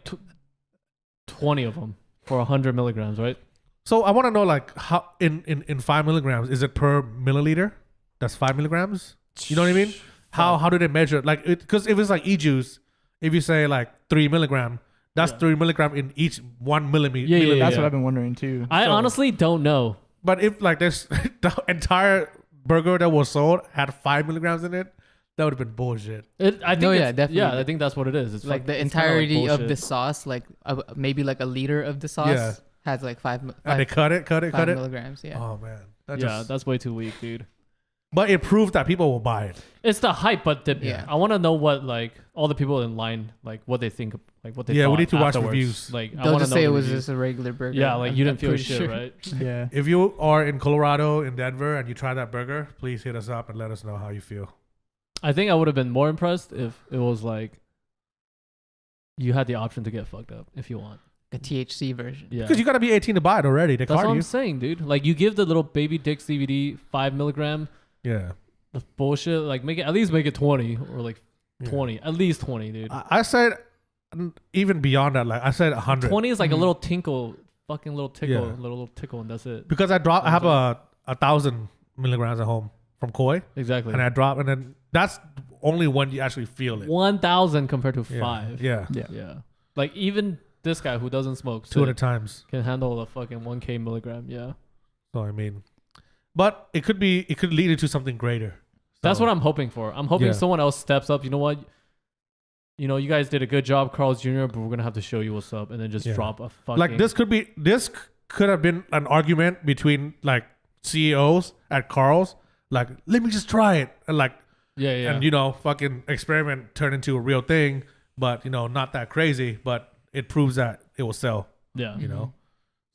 Speaker 2: 20 of them for 100 milligrams, right?
Speaker 3: So I want to know, like, how in 5 milligrams is it per milliliter? That's 5 milligrams. You know what I mean? How do they measure? Like, because if it's like e-juice, if you say like 3 milligram, that's 3 milligram in each 1 millimeter.
Speaker 2: Yeah, yeah,
Speaker 1: That's
Speaker 2: yeah.
Speaker 1: what I've been wondering too.
Speaker 2: I
Speaker 3: So-
Speaker 2: honestly don't know.
Speaker 3: But if like there's the entire burger that was sold had 5 milligrams in it, that would have been bullshit.
Speaker 2: I think
Speaker 4: No, yeah,
Speaker 2: it's-
Speaker 4: definitely.
Speaker 2: Yeah, I think that's what it is. It's
Speaker 4: like the
Speaker 2: it's kinda like
Speaker 4: entirety of
Speaker 2: bullshit.
Speaker 4: the sauce, like maybe like a liter of the sauce
Speaker 3: Yeah.
Speaker 4: has like
Speaker 3: And they cut it.
Speaker 4: 5 milligrams. Yeah.
Speaker 3: Oh man,
Speaker 2: That's way too weak, dude.
Speaker 3: But it proves that people will buy it.
Speaker 2: It's the hype, but
Speaker 4: Yeah.
Speaker 2: I want to know what like all the people in line like what they think, like what they.
Speaker 3: Yeah, we
Speaker 2: thought
Speaker 3: need to watch
Speaker 2: afterwards.
Speaker 3: reviews.
Speaker 2: Like I
Speaker 4: They'll
Speaker 2: want to
Speaker 4: just
Speaker 2: know
Speaker 4: say
Speaker 2: the
Speaker 4: it was
Speaker 2: reviews.
Speaker 4: just a regular burger.
Speaker 2: Yeah, like you didn't feel
Speaker 4: pretty
Speaker 2: shit,
Speaker 4: sure.
Speaker 2: right?
Speaker 1: Yeah.
Speaker 3: If you are in Colorado, in Denver, and you try that burger, please hit us up and let us know how you feel.
Speaker 2: I think I would have been more impressed if it was like you had the option to get fucked up if you want.
Speaker 4: A THC version.
Speaker 2: Yeah.
Speaker 3: Because you got to be 18 to buy it already. They
Speaker 2: That's what
Speaker 3: card
Speaker 2: I'm
Speaker 3: you.
Speaker 2: saying, dude. Like you give the little baby dick CBD 5 milligram.
Speaker 3: Yeah.
Speaker 2: The bullshit. Like at least make it 20 or like
Speaker 3: Yeah.
Speaker 2: 20. At least 20, dude.
Speaker 3: I said even beyond that, like I said 100.
Speaker 2: 20 is like a
Speaker 4: Mhm.
Speaker 2: little tinkle, fucking little tickle,
Speaker 3: Yeah.
Speaker 2: little tickle, and that's it.
Speaker 3: Because I have a 1,000 milligrams at home from Koi,
Speaker 2: Exactly.
Speaker 3: and I drop, and then that's only when you actually feel it.
Speaker 2: 1,000 compared to
Speaker 3: Yeah.
Speaker 2: 5.
Speaker 3: Yeah.
Speaker 2: Yeah. Like even this guy who doesn't smoke
Speaker 3: 200 times.
Speaker 2: can handle a fucking 1K milligram. Yeah.
Speaker 3: So I mean, but it could lead into something greater.
Speaker 2: That's
Speaker 3: So,
Speaker 2: what I'm hoping for. I'm hoping
Speaker 3: Yeah.
Speaker 2: someone else steps up. You know what? You know, you guys did a good job, Carl's Jr., but we're gonna have to show you what's up, and then just
Speaker 3: Yeah.
Speaker 2: drop a fucking
Speaker 3: like this could have been an argument between like CEOs at Carl's. Like, let me just try it, and like,
Speaker 2: Yeah, yeah.
Speaker 3: and fucking experiment turn into a real thing, but not that crazy, but it proves that it will sell.
Speaker 2: yeah.
Speaker 3: You know.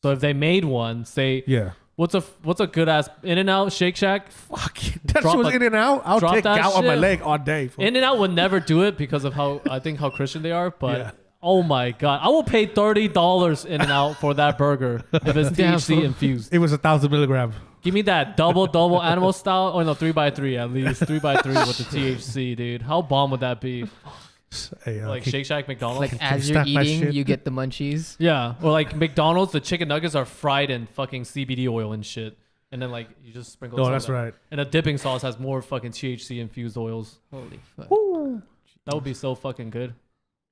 Speaker 2: So if they made one, say
Speaker 3: Yeah.
Speaker 2: what's a good ass In-N-Out, Shake Shack?
Speaker 3: Fuck. That
Speaker 2: Drop
Speaker 3: shit was
Speaker 2: a-
Speaker 3: in and out. I'll
Speaker 2: drop
Speaker 3: take
Speaker 2: that
Speaker 3: gout on my
Speaker 2: shit.
Speaker 3: leg all day. fool.
Speaker 2: In-N-Out would never do it because of how Christian they are, but
Speaker 3: Yeah.
Speaker 2: oh my god, I will pay $30 In-N-Out for that burger if it's
Speaker 4: Damn,
Speaker 2: THC
Speaker 4: fool.
Speaker 2: infused.
Speaker 3: It was 1,000 milligrams.
Speaker 2: Give me that double animal style, or no 3x3 at least 3x3 with the THC, dude. How bomb would that be?
Speaker 3: Hey,
Speaker 2: Like Shake Shack, McDonald's.
Speaker 4: Like
Speaker 3: Can
Speaker 4: as
Speaker 3: you
Speaker 4: you're
Speaker 3: stack my
Speaker 4: eating,
Speaker 3: shit?
Speaker 4: you get the munchies.
Speaker 2: Yeah, or like McDonald's, the chicken nuggets are fried in fucking CBD oil and shit, and then like you just sprinkle.
Speaker 3: no,
Speaker 2: some
Speaker 3: that's
Speaker 2: of that.
Speaker 3: right.
Speaker 2: And a dipping sauce has more fucking THC infused oils.
Speaker 4: Holy fuck.
Speaker 2: That would be so fucking good.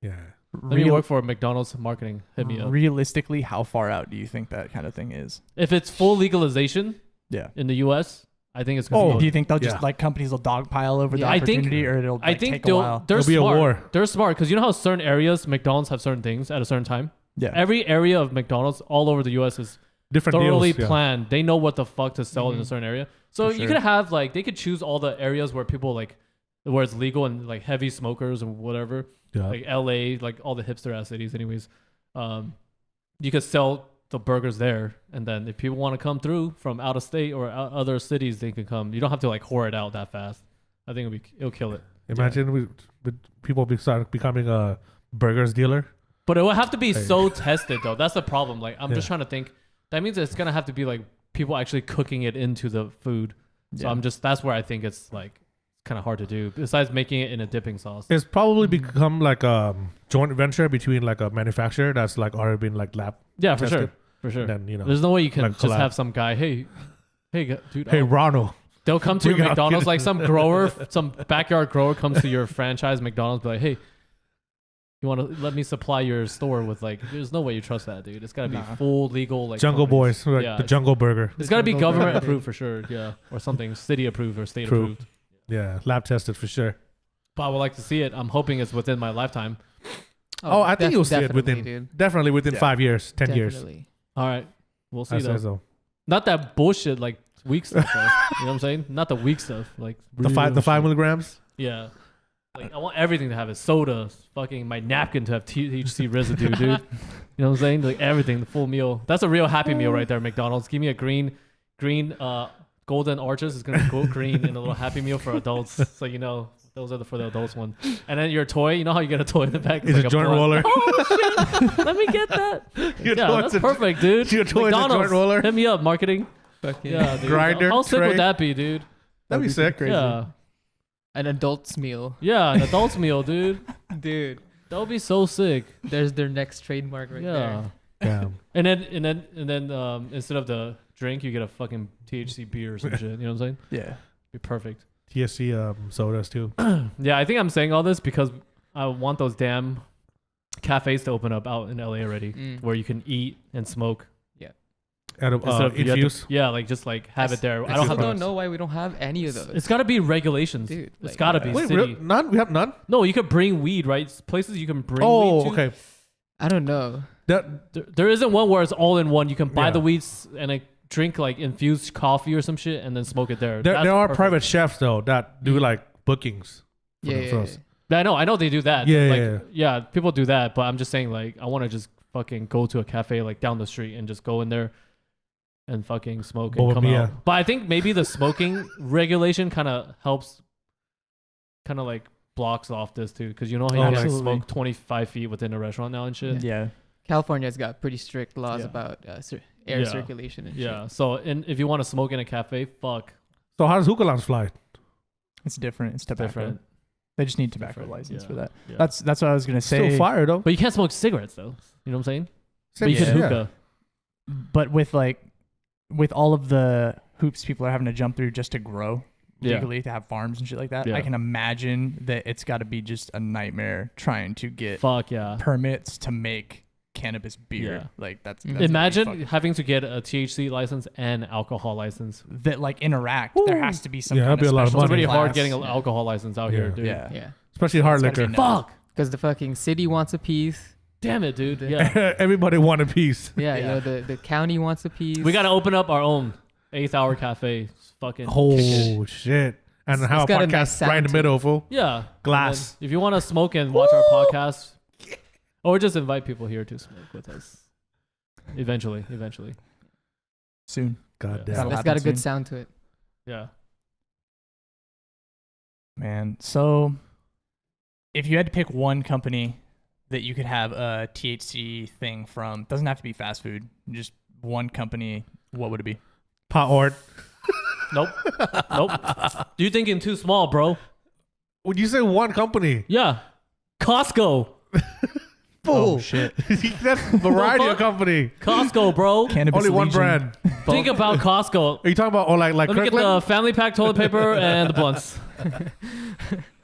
Speaker 3: Yeah.
Speaker 2: Let me work for McDonald's marketing. Hit me up.
Speaker 1: Realistically, how far out do you think that kind of thing is?
Speaker 2: If it's full legalization
Speaker 1: Yeah.
Speaker 2: in the U.S., I think it's gonna.
Speaker 3: Oh,
Speaker 2: be
Speaker 1: Do you think they'll
Speaker 3: Yeah.
Speaker 1: just like companies will dogpile over the
Speaker 4: Yeah.
Speaker 2: I think-
Speaker 1: opportunity, or it'll
Speaker 2: I
Speaker 1: like,
Speaker 2: think
Speaker 1: take a while?
Speaker 2: they're
Speaker 3: It'll be a
Speaker 2: smart.
Speaker 3: war.
Speaker 2: They're smart because you know how certain areas McDonald's have certain things at a certain time.
Speaker 1: Yeah.
Speaker 2: Every area of McDonald's all over the U.S. is
Speaker 3: Different
Speaker 2: thoroughly
Speaker 3: deals. Yeah.
Speaker 2: planned. They know what the fuck to sell in a
Speaker 4: Mhm.
Speaker 2: certain area. So
Speaker 1: For
Speaker 2: you
Speaker 1: sure.
Speaker 2: could have like they could choose all the areas where people like where it's legal and like heavy smokers or whatever.
Speaker 3: Yeah.
Speaker 2: Like LA, like all the hipster ass cities anyways. You could sell the burgers there, and then if people want to come through from out of state or other cities, they can come. You don't have to like whore it out that fast. I think it'll kill it.
Speaker 3: Imagine with people start becoming a burgers dealer.
Speaker 2: But it will have to be
Speaker 3: Hey.
Speaker 2: so tested though. That's the problem. Like I'm just
Speaker 3: Yeah.
Speaker 2: trying to think. That means it's gonna have to be like people actually cooking it into the food. So
Speaker 1: Yeah.
Speaker 2: that's where I think it's like kind of hard to do. Besides making it in a dipping sauce.
Speaker 3: It's probably become like a joint venture between like a manufacturer that's like already been like lab.
Speaker 2: Yeah, for
Speaker 3: tested.
Speaker 2: sure, for sure.
Speaker 3: And then
Speaker 2: There's no way you can
Speaker 3: like
Speaker 2: just
Speaker 3: collab.
Speaker 2: have some guy. Hey, dude.
Speaker 3: hey
Speaker 2: oh,
Speaker 3: Ronald,
Speaker 2: they'll come to
Speaker 3: bring
Speaker 2: your
Speaker 3: out-
Speaker 2: McDonald's like some grower, some backyard grower comes to your franchise McDonald's, be like, hey. You want to let me supply your store with like? There's no way you trust that, dude. It's gotta be
Speaker 1: Nah.
Speaker 2: full legal, like
Speaker 3: Jungle
Speaker 2: companies.
Speaker 3: Boys, like
Speaker 2: Yeah,
Speaker 3: the Jungle Burger.
Speaker 2: It's gotta be
Speaker 4: Jungle
Speaker 2: government
Speaker 4: Burger.
Speaker 2: approved for sure, yeah, or something city approved or state
Speaker 3: True.
Speaker 2: approved.
Speaker 3: Yeah, lab tested for sure.
Speaker 2: But I would like to see it. I'm hoping it's within my lifetime.
Speaker 3: Oh, I think you'll see it
Speaker 4: definitely,
Speaker 3: within-
Speaker 4: dude.
Speaker 3: Definitely within
Speaker 1: Yeah.
Speaker 3: 5 years, 10 years.
Speaker 4: Definitely.
Speaker 2: All right, we'll see
Speaker 3: I
Speaker 2: though.
Speaker 3: say so.
Speaker 2: Not that bullshit like weak stuff. Though. You know what I'm saying? Not the weak stuff. Like
Speaker 3: The five
Speaker 2: real shit.
Speaker 3: milligrams.
Speaker 2: Yeah. Like I want everything to have it. Soda, fucking my napkin to have THC residue, dude. You know what I'm saying? Like everything, the full meal. That's a real happy meal right there, McDonald's. Give me a green golden arches. It's gonna go green in a little happy meal for adults. So you know those are for the adults one. And then your toy, you know how you get a toy in the back?
Speaker 3: It's
Speaker 2: like
Speaker 3: a joint
Speaker 2: blunt.
Speaker 3: roller.
Speaker 2: Oh shit! Let me get that.
Speaker 3: Your
Speaker 2: Yeah,
Speaker 3: toy's
Speaker 2: that's
Speaker 3: a-
Speaker 2: perfect, dude.
Speaker 3: your toy is a
Speaker 2: McDonald's,
Speaker 3: joint roller?
Speaker 2: hit me up, marketing. Yeah, dude.
Speaker 3: Grinder,
Speaker 2: How sick
Speaker 3: tray.
Speaker 2: would that be, dude?
Speaker 3: That'd be sick.
Speaker 1: crazy.
Speaker 2: Yeah,
Speaker 4: An adult's meal.
Speaker 2: yeah, an adult's meal, dude.
Speaker 4: Dude,
Speaker 2: That would be so sick.
Speaker 4: there's their next trademark right
Speaker 2: Yeah.
Speaker 4: there.
Speaker 3: Yeah.
Speaker 2: And then instead of the drink, you get a fucking THC beer or some shit. You know what I'm saying?
Speaker 1: Yeah.
Speaker 2: Be perfect.
Speaker 3: TSC sodas too.
Speaker 2: Yeah, I think I'm saying all this because I want those damn cafes to open up out in LA already,
Speaker 4: Mm.
Speaker 2: where you can eat and smoke. Instead of you have to-
Speaker 3: infused.
Speaker 2: yeah, like just like have it there. I don't
Speaker 4: still
Speaker 2: have.
Speaker 4: don't know why we don't have any of those.
Speaker 2: It's got to be regulations.
Speaker 4: Dude,
Speaker 2: It's
Speaker 4: like,
Speaker 2: got to be
Speaker 3: Wait,
Speaker 2: city.
Speaker 3: none? We have none?
Speaker 2: No, you could bring weed, right? Places you can bring
Speaker 3: Oh,
Speaker 2: weed to.
Speaker 3: okay.
Speaker 4: I don't know.
Speaker 2: There isn't one where it's all in one. You can buy
Speaker 3: Yeah.
Speaker 2: the weeds and like drink like infused coffee or some shit and then smoke it there.
Speaker 3: There
Speaker 2: That's
Speaker 3: are
Speaker 2: perfect.
Speaker 3: private chefs though that do like bookings for
Speaker 4: Yeah,
Speaker 3: themselves.
Speaker 2: I know they do that.
Speaker 3: Yeah,
Speaker 2: like,
Speaker 3: yeah.
Speaker 2: people do that, but I'm just saying like I want to just fucking go to a cafe like down the street and just go in there and fucking smoke and come
Speaker 3: Bohemia.
Speaker 2: out. But I think maybe the smoking regulation kind of helps, kind of like blocks off this too, because you know how you can like
Speaker 1: Absolutely.
Speaker 2: smoke 25 feet within a restaurant now and shit.
Speaker 1: Yeah.
Speaker 4: California's got pretty strict laws
Speaker 2: Yeah.
Speaker 4: about air
Speaker 2: Yeah.
Speaker 4: circulation and
Speaker 2: Yeah.
Speaker 4: shit.
Speaker 2: So if you want to smoke in a cafe, fuck,
Speaker 3: So how does hookah lounge fly?
Speaker 1: It's different. It's tobacco.
Speaker 2: different.
Speaker 1: They just need tobacco
Speaker 2: Different,
Speaker 1: license
Speaker 2: yeah.
Speaker 1: for that.
Speaker 2: Yeah.
Speaker 1: That's what I was gonna say.
Speaker 3: Still fire though.
Speaker 2: But you can't smoke cigarettes though. You know what I'm saying?
Speaker 3: Same
Speaker 2: But you
Speaker 3: shit,
Speaker 2: can
Speaker 3: yeah.
Speaker 2: hookah.
Speaker 1: But with all of the hoops people are having to jump through just to grow
Speaker 2: Yeah.
Speaker 1: legally, to have farms and shit like that,
Speaker 2: Yeah.
Speaker 1: I can imagine that it's got to be just a nightmare trying to get
Speaker 2: Fuck yeah.
Speaker 1: permits to make cannabis beer.
Speaker 2: Yeah.
Speaker 1: Like that's
Speaker 4: Mhm.
Speaker 1: gonna be
Speaker 2: Imagine
Speaker 1: fucking-
Speaker 2: having to get a THC license and alcohol license.
Speaker 1: that like interact. There has to be some.
Speaker 3: Yeah,
Speaker 1: kind
Speaker 3: that'd be a lot of
Speaker 1: special
Speaker 3: money.
Speaker 2: It's pretty hard
Speaker 1: class.
Speaker 2: getting an
Speaker 1: Yeah.
Speaker 2: alcohol license out
Speaker 3: Yeah.
Speaker 2: here, dude.
Speaker 1: Yeah.
Speaker 4: Yeah.
Speaker 3: Especially hard
Speaker 1: It's gotta
Speaker 3: liquor.
Speaker 1: be nice.
Speaker 2: Fuck.
Speaker 4: Because the fucking city wants a piece.
Speaker 2: Damn it, dude. Yeah.
Speaker 3: Everybody want a piece.
Speaker 4: Yeah,
Speaker 1: Yeah.
Speaker 4: the county wants a piece.
Speaker 2: We got to open up our own 8th hour cafe. Fucking kick it.
Speaker 3: Oh shit! And
Speaker 4: It's
Speaker 3: how a
Speaker 4: got a
Speaker 3: podcast
Speaker 4: nice sound
Speaker 3: right in the
Speaker 4: to it.
Speaker 3: middle, fool.
Speaker 2: Yeah.
Speaker 3: Glass.
Speaker 2: And then if you want to smoke and watch our podcast, or just invite people here to smoke with us. Eventually.
Speaker 1: Soon.
Speaker 3: God
Speaker 2: Yeah.
Speaker 3: damn.
Speaker 1: That'll
Speaker 4: That's
Speaker 1: happen
Speaker 4: got a good
Speaker 1: soon.
Speaker 4: sound to it.
Speaker 2: Yeah.
Speaker 1: Man, so if you had to pick one company that you could have a THC thing from, doesn't have to be fast food, just one company, what would it be?
Speaker 3: Pot Ort.
Speaker 2: Nope. You're thinking too small, bro.
Speaker 3: Would you say one company?
Speaker 2: Yeah. Costco.
Speaker 1: Oh shit.
Speaker 3: That's variety
Speaker 2: fuck?
Speaker 3: of company.
Speaker 2: Costco, bro.
Speaker 1: Cannabis
Speaker 3: Only one
Speaker 1: Legion.
Speaker 3: brand.
Speaker 2: Think about Costco.
Speaker 3: Are you talking about like
Speaker 2: Let me get
Speaker 3: Kirkland?
Speaker 2: the family pack toilet paper and the blunts.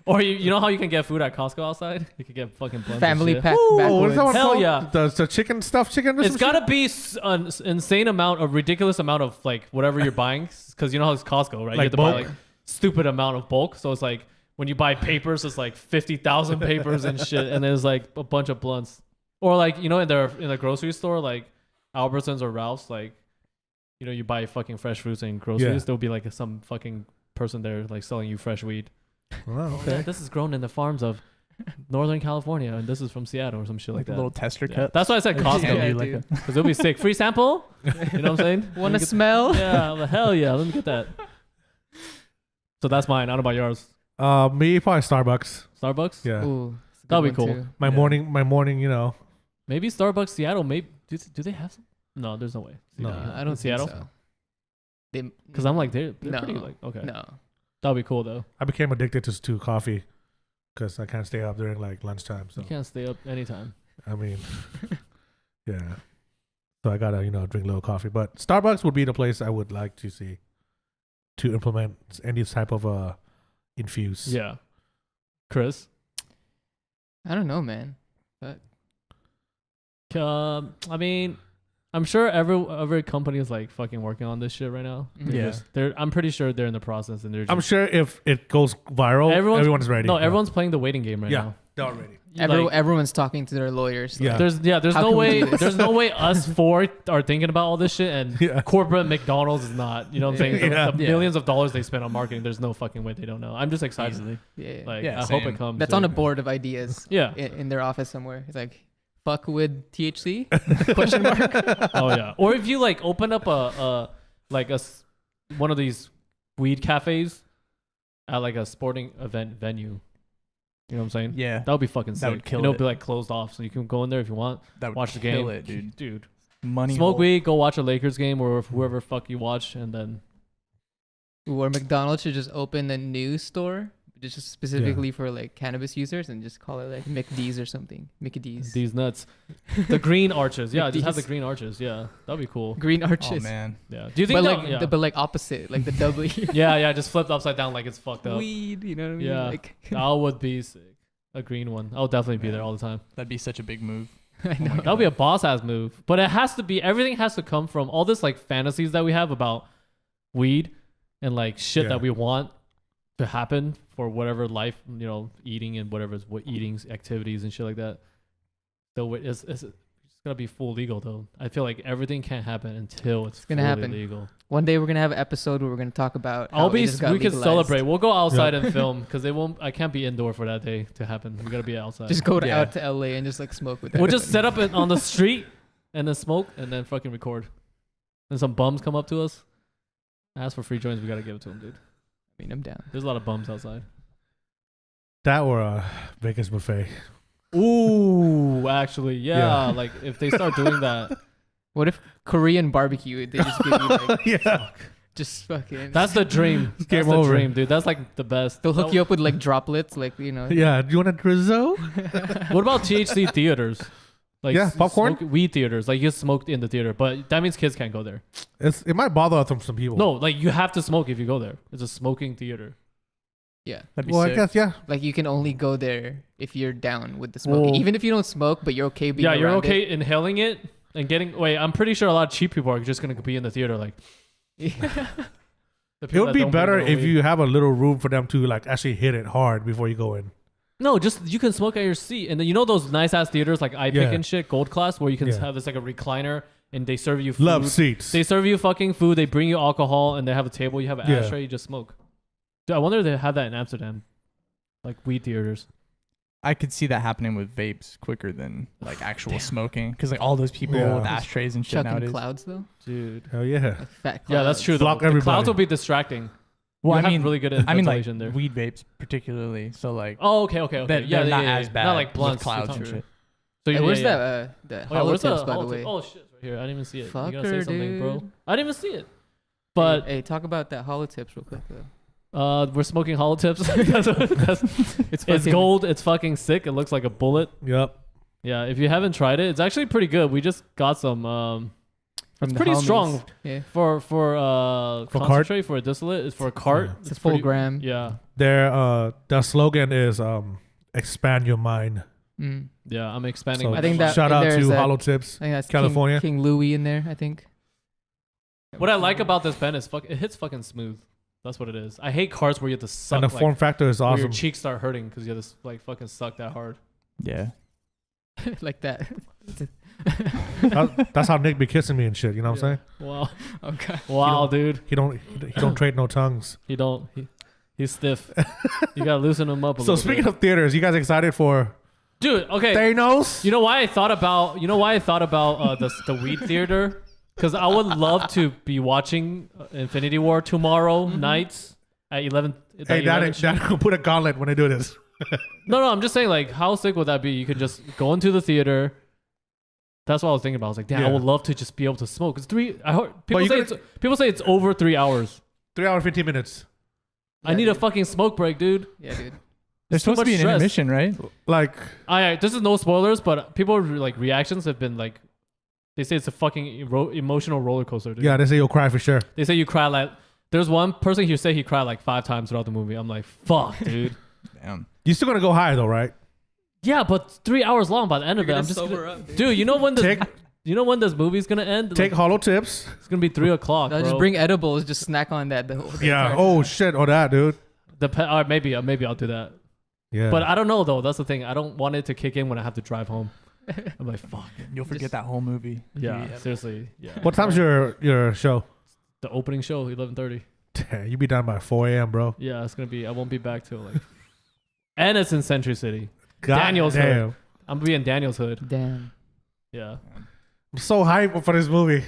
Speaker 2: Or you know how you can get food at Costco outside? You can get fucking blunts.
Speaker 4: Family
Speaker 2: and shit.
Speaker 4: pack
Speaker 3: Oh, what is that one
Speaker 2: Hell
Speaker 3: called?
Speaker 2: yeah.
Speaker 3: The chicken stuffed chicken. Or
Speaker 2: It's
Speaker 3: some
Speaker 2: gotta
Speaker 3: shit?
Speaker 2: be an insane amount, a ridiculous amount of like whatever you're buying, because you know how it's Costco, right? You
Speaker 3: Like
Speaker 2: have to buy
Speaker 3: bulk?
Speaker 2: like stupid amount of bulk. So it's like when you buy papers, it's like 50,000 papers and shit, and there's like a bunch of blunts. Or like you know in the grocery store, like Albertsons or Ralph's, like you know you buy fucking fresh fruits and groceries.
Speaker 3: Yeah.
Speaker 2: There'll be like some fucking person there like selling you fresh weed.
Speaker 3: Oh,
Speaker 2: Yeah,
Speaker 3: okay.
Speaker 2: this is grown in the farms of Northern California, and this is from Seattle or some shit like
Speaker 1: Like a
Speaker 2: that.
Speaker 1: little tester
Speaker 2: Yeah.
Speaker 1: cup.
Speaker 2: That's why I said Costco.
Speaker 4: Yeah,
Speaker 1: You like
Speaker 4: dude.
Speaker 1: a-
Speaker 2: Because it'll be sick. Free sample? You know what I'm saying?
Speaker 4: Want
Speaker 2: Let
Speaker 4: to
Speaker 2: me
Speaker 4: smell?
Speaker 2: get- Yeah, well, hell yeah. Let me get that. So that's mine. I don't know about yours.
Speaker 3: Me probably Starbucks.
Speaker 2: Starbucks?
Speaker 3: Yeah.
Speaker 4: Ooh, it's a good
Speaker 2: That'll be
Speaker 4: one,
Speaker 2: cool.
Speaker 4: too.
Speaker 3: My
Speaker 2: Yeah.
Speaker 3: morning, you know.
Speaker 2: Maybe Starbucks Seattle. Maybe do they have some? No, there's no way.
Speaker 3: No.
Speaker 4: I don't
Speaker 2: Seattle?
Speaker 4: think so. They,
Speaker 2: Because I'm like they're
Speaker 4: No.
Speaker 2: pretty like okay.
Speaker 4: no.
Speaker 2: That'll be cool though.
Speaker 3: I became addicted to coffee because I can't stay up during like lunchtime. So
Speaker 2: You can't stay up anytime.
Speaker 3: I mean, yeah. So I gotta drink a little coffee. But Starbucks would be the place I would like to see to implement any type of infuse.
Speaker 2: Yeah. Chris.
Speaker 4: I don't know, man.
Speaker 2: I mean, I'm sure every company is like fucking working on this shit right now.
Speaker 4: Mhm.
Speaker 1: Yeah.
Speaker 2: I'm pretty sure they're in the process and they're just,
Speaker 3: I'm sure if it goes viral, everyone's ready.
Speaker 2: No,
Speaker 3: Yeah.
Speaker 2: everyone's playing the waiting game right
Speaker 3: Yeah.
Speaker 2: now.
Speaker 3: They're all ready.
Speaker 2: Like,
Speaker 4: Everyone's talking to their lawyers.
Speaker 3: Yeah.
Speaker 2: There's
Speaker 4: How
Speaker 2: no
Speaker 4: can we
Speaker 2: way
Speaker 4: do this?
Speaker 2: there's no way us four are thinking about all this shit and
Speaker 3: Yeah.
Speaker 2: corporate McDonald's is not. You know what I'm saying? The,
Speaker 3: Yeah.
Speaker 2: the
Speaker 1: Yeah.
Speaker 2: millions of dollars they spend on marketing, there's no fucking way they don't know. I'm just excited.
Speaker 1: Easily.
Speaker 4: Yeah.
Speaker 2: Like
Speaker 1: Yeah,
Speaker 2: I hope
Speaker 1: same.
Speaker 2: it comes.
Speaker 4: That's
Speaker 2: dude.
Speaker 4: on a board of ideas
Speaker 2: Yeah.
Speaker 4: in their office somewhere. It's like, fuck with THC? Question mark.
Speaker 2: Oh yeah. Or if you like open up one of these weed cafes at like a sporting event venue. You know what I'm saying?
Speaker 1: Yeah.
Speaker 2: That would be fucking sick.
Speaker 1: That would kill
Speaker 2: and it'll
Speaker 1: it.
Speaker 2: be like closed off, so you can go in there if you want.
Speaker 1: That would
Speaker 2: Watch the
Speaker 1: kill
Speaker 2: game.
Speaker 1: it, dude.
Speaker 2: Dude.
Speaker 1: Money.
Speaker 2: Smoke
Speaker 1: hole.
Speaker 2: weed, go watch a Lakers game or whoever fuck you watch, and then
Speaker 4: Or McDonald's should just open a new store just specifically for like cannabis users and just call it like McD's or something. McD's.
Speaker 2: these nuts. The green arches. Yeah, just have the
Speaker 4: These.
Speaker 2: green arches. Yeah. That'd be cool.
Speaker 4: Green
Speaker 1: Oh
Speaker 4: arches.
Speaker 1: man.
Speaker 2: Yeah. Do you think
Speaker 4: But
Speaker 2: that,
Speaker 4: like
Speaker 2: yeah.
Speaker 4: but like opposite, like the W.
Speaker 2: yeah, just flipped upside down like it's fucked up.
Speaker 4: Weed, you know what I mean?
Speaker 2: Yeah.
Speaker 4: Like
Speaker 2: That would be sick. A green one. I'll definitely be
Speaker 1: Yeah.
Speaker 2: there all the time.
Speaker 1: That'd be such a big move.
Speaker 4: I know.
Speaker 2: That would be a boss ass move. But it has to be, everything has to come from all this like fantasies that we have about weed and like shit
Speaker 3: Yeah.
Speaker 2: that we want to happen for whatever life, eating and whatever eating activities and shit like that. So it's gonna be full legal though. I feel like everything can't happen until it's
Speaker 4: gonna
Speaker 2: fully
Speaker 4: happen.
Speaker 2: legal.
Speaker 4: One day we're gonna have an episode where we're gonna talk about. How
Speaker 2: We
Speaker 4: it just got
Speaker 2: can
Speaker 4: legalized.
Speaker 2: celebrate. We'll go outside and film because I can't be indoor for that day to happen. We gotta be outside.
Speaker 4: Just go
Speaker 1: Yeah.
Speaker 4: out to LA and just like smoke with.
Speaker 2: We'll
Speaker 4: everybody.
Speaker 2: just set up it on the street and then smoke and then fucking record. And some bums come up to us, ask for free joints. We gotta give it to them, dude.
Speaker 4: I mean, I'm down.
Speaker 2: There's a lot of bums outside.
Speaker 3: That or a Vegas buffet.
Speaker 2: Ooh, actually, yeah.
Speaker 3: Yeah.
Speaker 2: Like if they start doing that,
Speaker 4: What if Korean barbecue? They just give you like
Speaker 3: Yeah.
Speaker 4: just fucking.
Speaker 2: that's the dream. That's
Speaker 3: game
Speaker 2: the
Speaker 3: over.
Speaker 2: dream, dude. That's like the best.
Speaker 4: They'll hook you up with like droplets, like
Speaker 3: Yeah. Do you want a drizzle?
Speaker 2: What about THC theaters? Like
Speaker 3: Yeah, popcorn?
Speaker 2: weed theaters. Like you smoked in the theater, but that means kids can't go there.
Speaker 3: It might bother some people.
Speaker 2: No, like you have to smoke if you go there. It's a smoking theater.
Speaker 4: Yeah,
Speaker 1: That'd be
Speaker 3: Well,
Speaker 1: sick.
Speaker 3: I guess yeah.
Speaker 4: like you can only go there if you're down with the smoking.
Speaker 2: Well-
Speaker 4: Even if you don't smoke, but you're okay being
Speaker 2: Yeah, you're
Speaker 4: around
Speaker 2: okay inhaling it and getting. Wait, I'm pretty sure a lot of cheap people are just gonna be in the theater. Like
Speaker 4: it.
Speaker 2: the
Speaker 3: It
Speaker 2: people
Speaker 3: would
Speaker 2: that
Speaker 3: be
Speaker 2: don't
Speaker 3: better
Speaker 2: bring their
Speaker 3: if
Speaker 2: weed.
Speaker 3: you have a little room for them to like actually hit it hard before you go in.
Speaker 2: No, just you can smoke at your seat, and then those nice ass theaters like iPick
Speaker 3: Yeah.
Speaker 2: and shit, gold class, where you can
Speaker 3: Yeah.
Speaker 2: have this like a recliner and they serve you food.
Speaker 3: Love seats.
Speaker 2: They serve you fucking food. They bring you alcohol, and they have a table. You have an
Speaker 3: Yeah.
Speaker 2: ashtray. You just smoke. Dude, I wonder if they have that in Amsterdam, like weed theaters.
Speaker 1: I could see that happening with vapes quicker than like actual smoking, because like all those people
Speaker 3: Yeah.
Speaker 1: with ashtrays and shit
Speaker 4: Chucking
Speaker 1: nowadays.
Speaker 4: clouds though.
Speaker 2: Dude.
Speaker 3: Hell yeah.
Speaker 4: Like fat clouds.
Speaker 2: Yeah, that's true.
Speaker 3: Block
Speaker 2: The
Speaker 3: everybody.
Speaker 2: clouds will be distracting.
Speaker 1: Well,
Speaker 2: You
Speaker 1: I
Speaker 2: have
Speaker 1: mean,
Speaker 2: really good
Speaker 1: like
Speaker 2: ventilation there.
Speaker 1: weed vapes particularly. So like,
Speaker 2: Oh, okay.
Speaker 1: they're not as bad.
Speaker 2: Not like
Speaker 1: with
Speaker 2: blunts.
Speaker 1: clouds
Speaker 2: you're
Speaker 1: and
Speaker 2: talking-
Speaker 1: shit.
Speaker 2: So
Speaker 4: Hey,
Speaker 2: you-
Speaker 4: where's
Speaker 2: yeah,
Speaker 4: that?
Speaker 2: Oh, yeah, where's the
Speaker 4: Holotips, by the
Speaker 2: holotips?
Speaker 4: way.
Speaker 2: Oh shit, it's right here. I didn't even see it. You
Speaker 4: Fucker,
Speaker 2: gotta say something, bro.
Speaker 4: dude.
Speaker 2: I didn't even see it. But
Speaker 4: hey, talk about that holotips real quick though.
Speaker 2: we're smoking holotips. It's
Speaker 4: fucking-
Speaker 2: gold. It's fucking sick. It looks like a bullet.
Speaker 3: Yep.
Speaker 2: Yeah, if you haven't tried it, it's actually pretty good. We just got some.
Speaker 4: From
Speaker 2: It's
Speaker 4: the
Speaker 2: pretty
Speaker 4: homies.
Speaker 2: strong
Speaker 4: Yeah,
Speaker 2: for
Speaker 3: cart?
Speaker 2: concentrate for a distillate. It's for a cart.
Speaker 3: Yeah.
Speaker 4: it's a full
Speaker 2: pretty-
Speaker 4: gram.
Speaker 2: Yeah,
Speaker 3: Their slogan is expand your mind.
Speaker 4: Mm.
Speaker 2: yeah. I'm expanding.
Speaker 3: So
Speaker 2: my
Speaker 4: I think that-
Speaker 3: shout
Speaker 4: and
Speaker 3: out to
Speaker 4: there's that-
Speaker 3: Hollow Tips.
Speaker 4: I think that's
Speaker 3: California.
Speaker 4: King Louis in there. I think.
Speaker 2: What I like about this pen is it hits fucking smooth. That's what it is. I hate carts where you have to suck.
Speaker 3: And the
Speaker 2: like,
Speaker 3: form factor is
Speaker 2: where your
Speaker 3: awesome.
Speaker 2: cheeks start hurting because you have to like fucking suck that hard.
Speaker 1: Yeah.
Speaker 4: like that.
Speaker 3: That's how Nick be kissing me and shit. You know what I'm saying?
Speaker 2: Wow,
Speaker 4: Okay.
Speaker 2: wow, dude.
Speaker 3: He don't trade no tongues.
Speaker 2: He don't. He's stiff. You gotta loosen him up a
Speaker 3: So
Speaker 2: little
Speaker 3: speaking
Speaker 2: bit.
Speaker 3: of theaters, you guys excited for
Speaker 2: Dude, okay.
Speaker 3: Thanos?
Speaker 2: You know why I thought about the weed theater? Because I would love to be watching Infinity War tomorrow nights at 11.
Speaker 3: Hey, Daddy, put a gauntlet when I do this.
Speaker 2: No, I'm just saying, like, how sick would that be? You could just go into the theater. That's what I was thinking about. I was like, damn, I
Speaker 3: Yeah.
Speaker 2: would love to just be able to smoke. It's I heard
Speaker 3: But you
Speaker 2: people say it's over 3 hours.
Speaker 3: 3 hours, 15 minutes.
Speaker 2: I need a fucking smoke break, dude.
Speaker 4: Yeah, dude.
Speaker 1: There's
Speaker 2: too
Speaker 1: supposed to be
Speaker 2: much
Speaker 1: an
Speaker 2: stress.
Speaker 1: intermission, right?
Speaker 3: Like,
Speaker 2: This is no spoilers, but people like reactions have been like, they say it's a fucking emotional roller coaster, dude.
Speaker 3: yeah, they say you'll cry for sure.
Speaker 2: They say you cry like. There's one person who say he cried like 5 times throughout the movie. I'm like, fuck, dude.
Speaker 1: Damn.
Speaker 3: You're still gonna go high though, right?
Speaker 2: Yeah, but 3 hours long by the end of it. I'm just gonna, dude. You know when this movie's gonna end?
Speaker 3: Take
Speaker 2: Like,
Speaker 3: hollow tips.
Speaker 2: it's gonna be 3 o'clock.
Speaker 4: No,
Speaker 2: bro.
Speaker 4: just bring edibles. Just snack on that. The
Speaker 3: Yeah.
Speaker 4: entire
Speaker 3: Oh
Speaker 4: time.
Speaker 3: shit. Oh that, dude.
Speaker 2: maybe I'll do that.
Speaker 3: Yeah.
Speaker 2: But I don't know though. That's the thing. I don't want it to kick in when I have to drive home. I'm like, fuck.
Speaker 1: You'll forget
Speaker 4: Just-
Speaker 1: that whole movie.
Speaker 2: Yeah, seriously. Yeah.
Speaker 3: What time's your show?
Speaker 2: The opening show? 11:30.
Speaker 3: Damn, you be done by 4 a.m., bro.
Speaker 2: Yeah, it's gonna be. I won't be back till like. And it's in Century City.
Speaker 3: God
Speaker 2: Daniel's
Speaker 3: damn.
Speaker 2: hood. I'm gonna be in Daniel's hood.
Speaker 4: Damn.
Speaker 2: Yeah.
Speaker 3: I'm so hyped for this movie.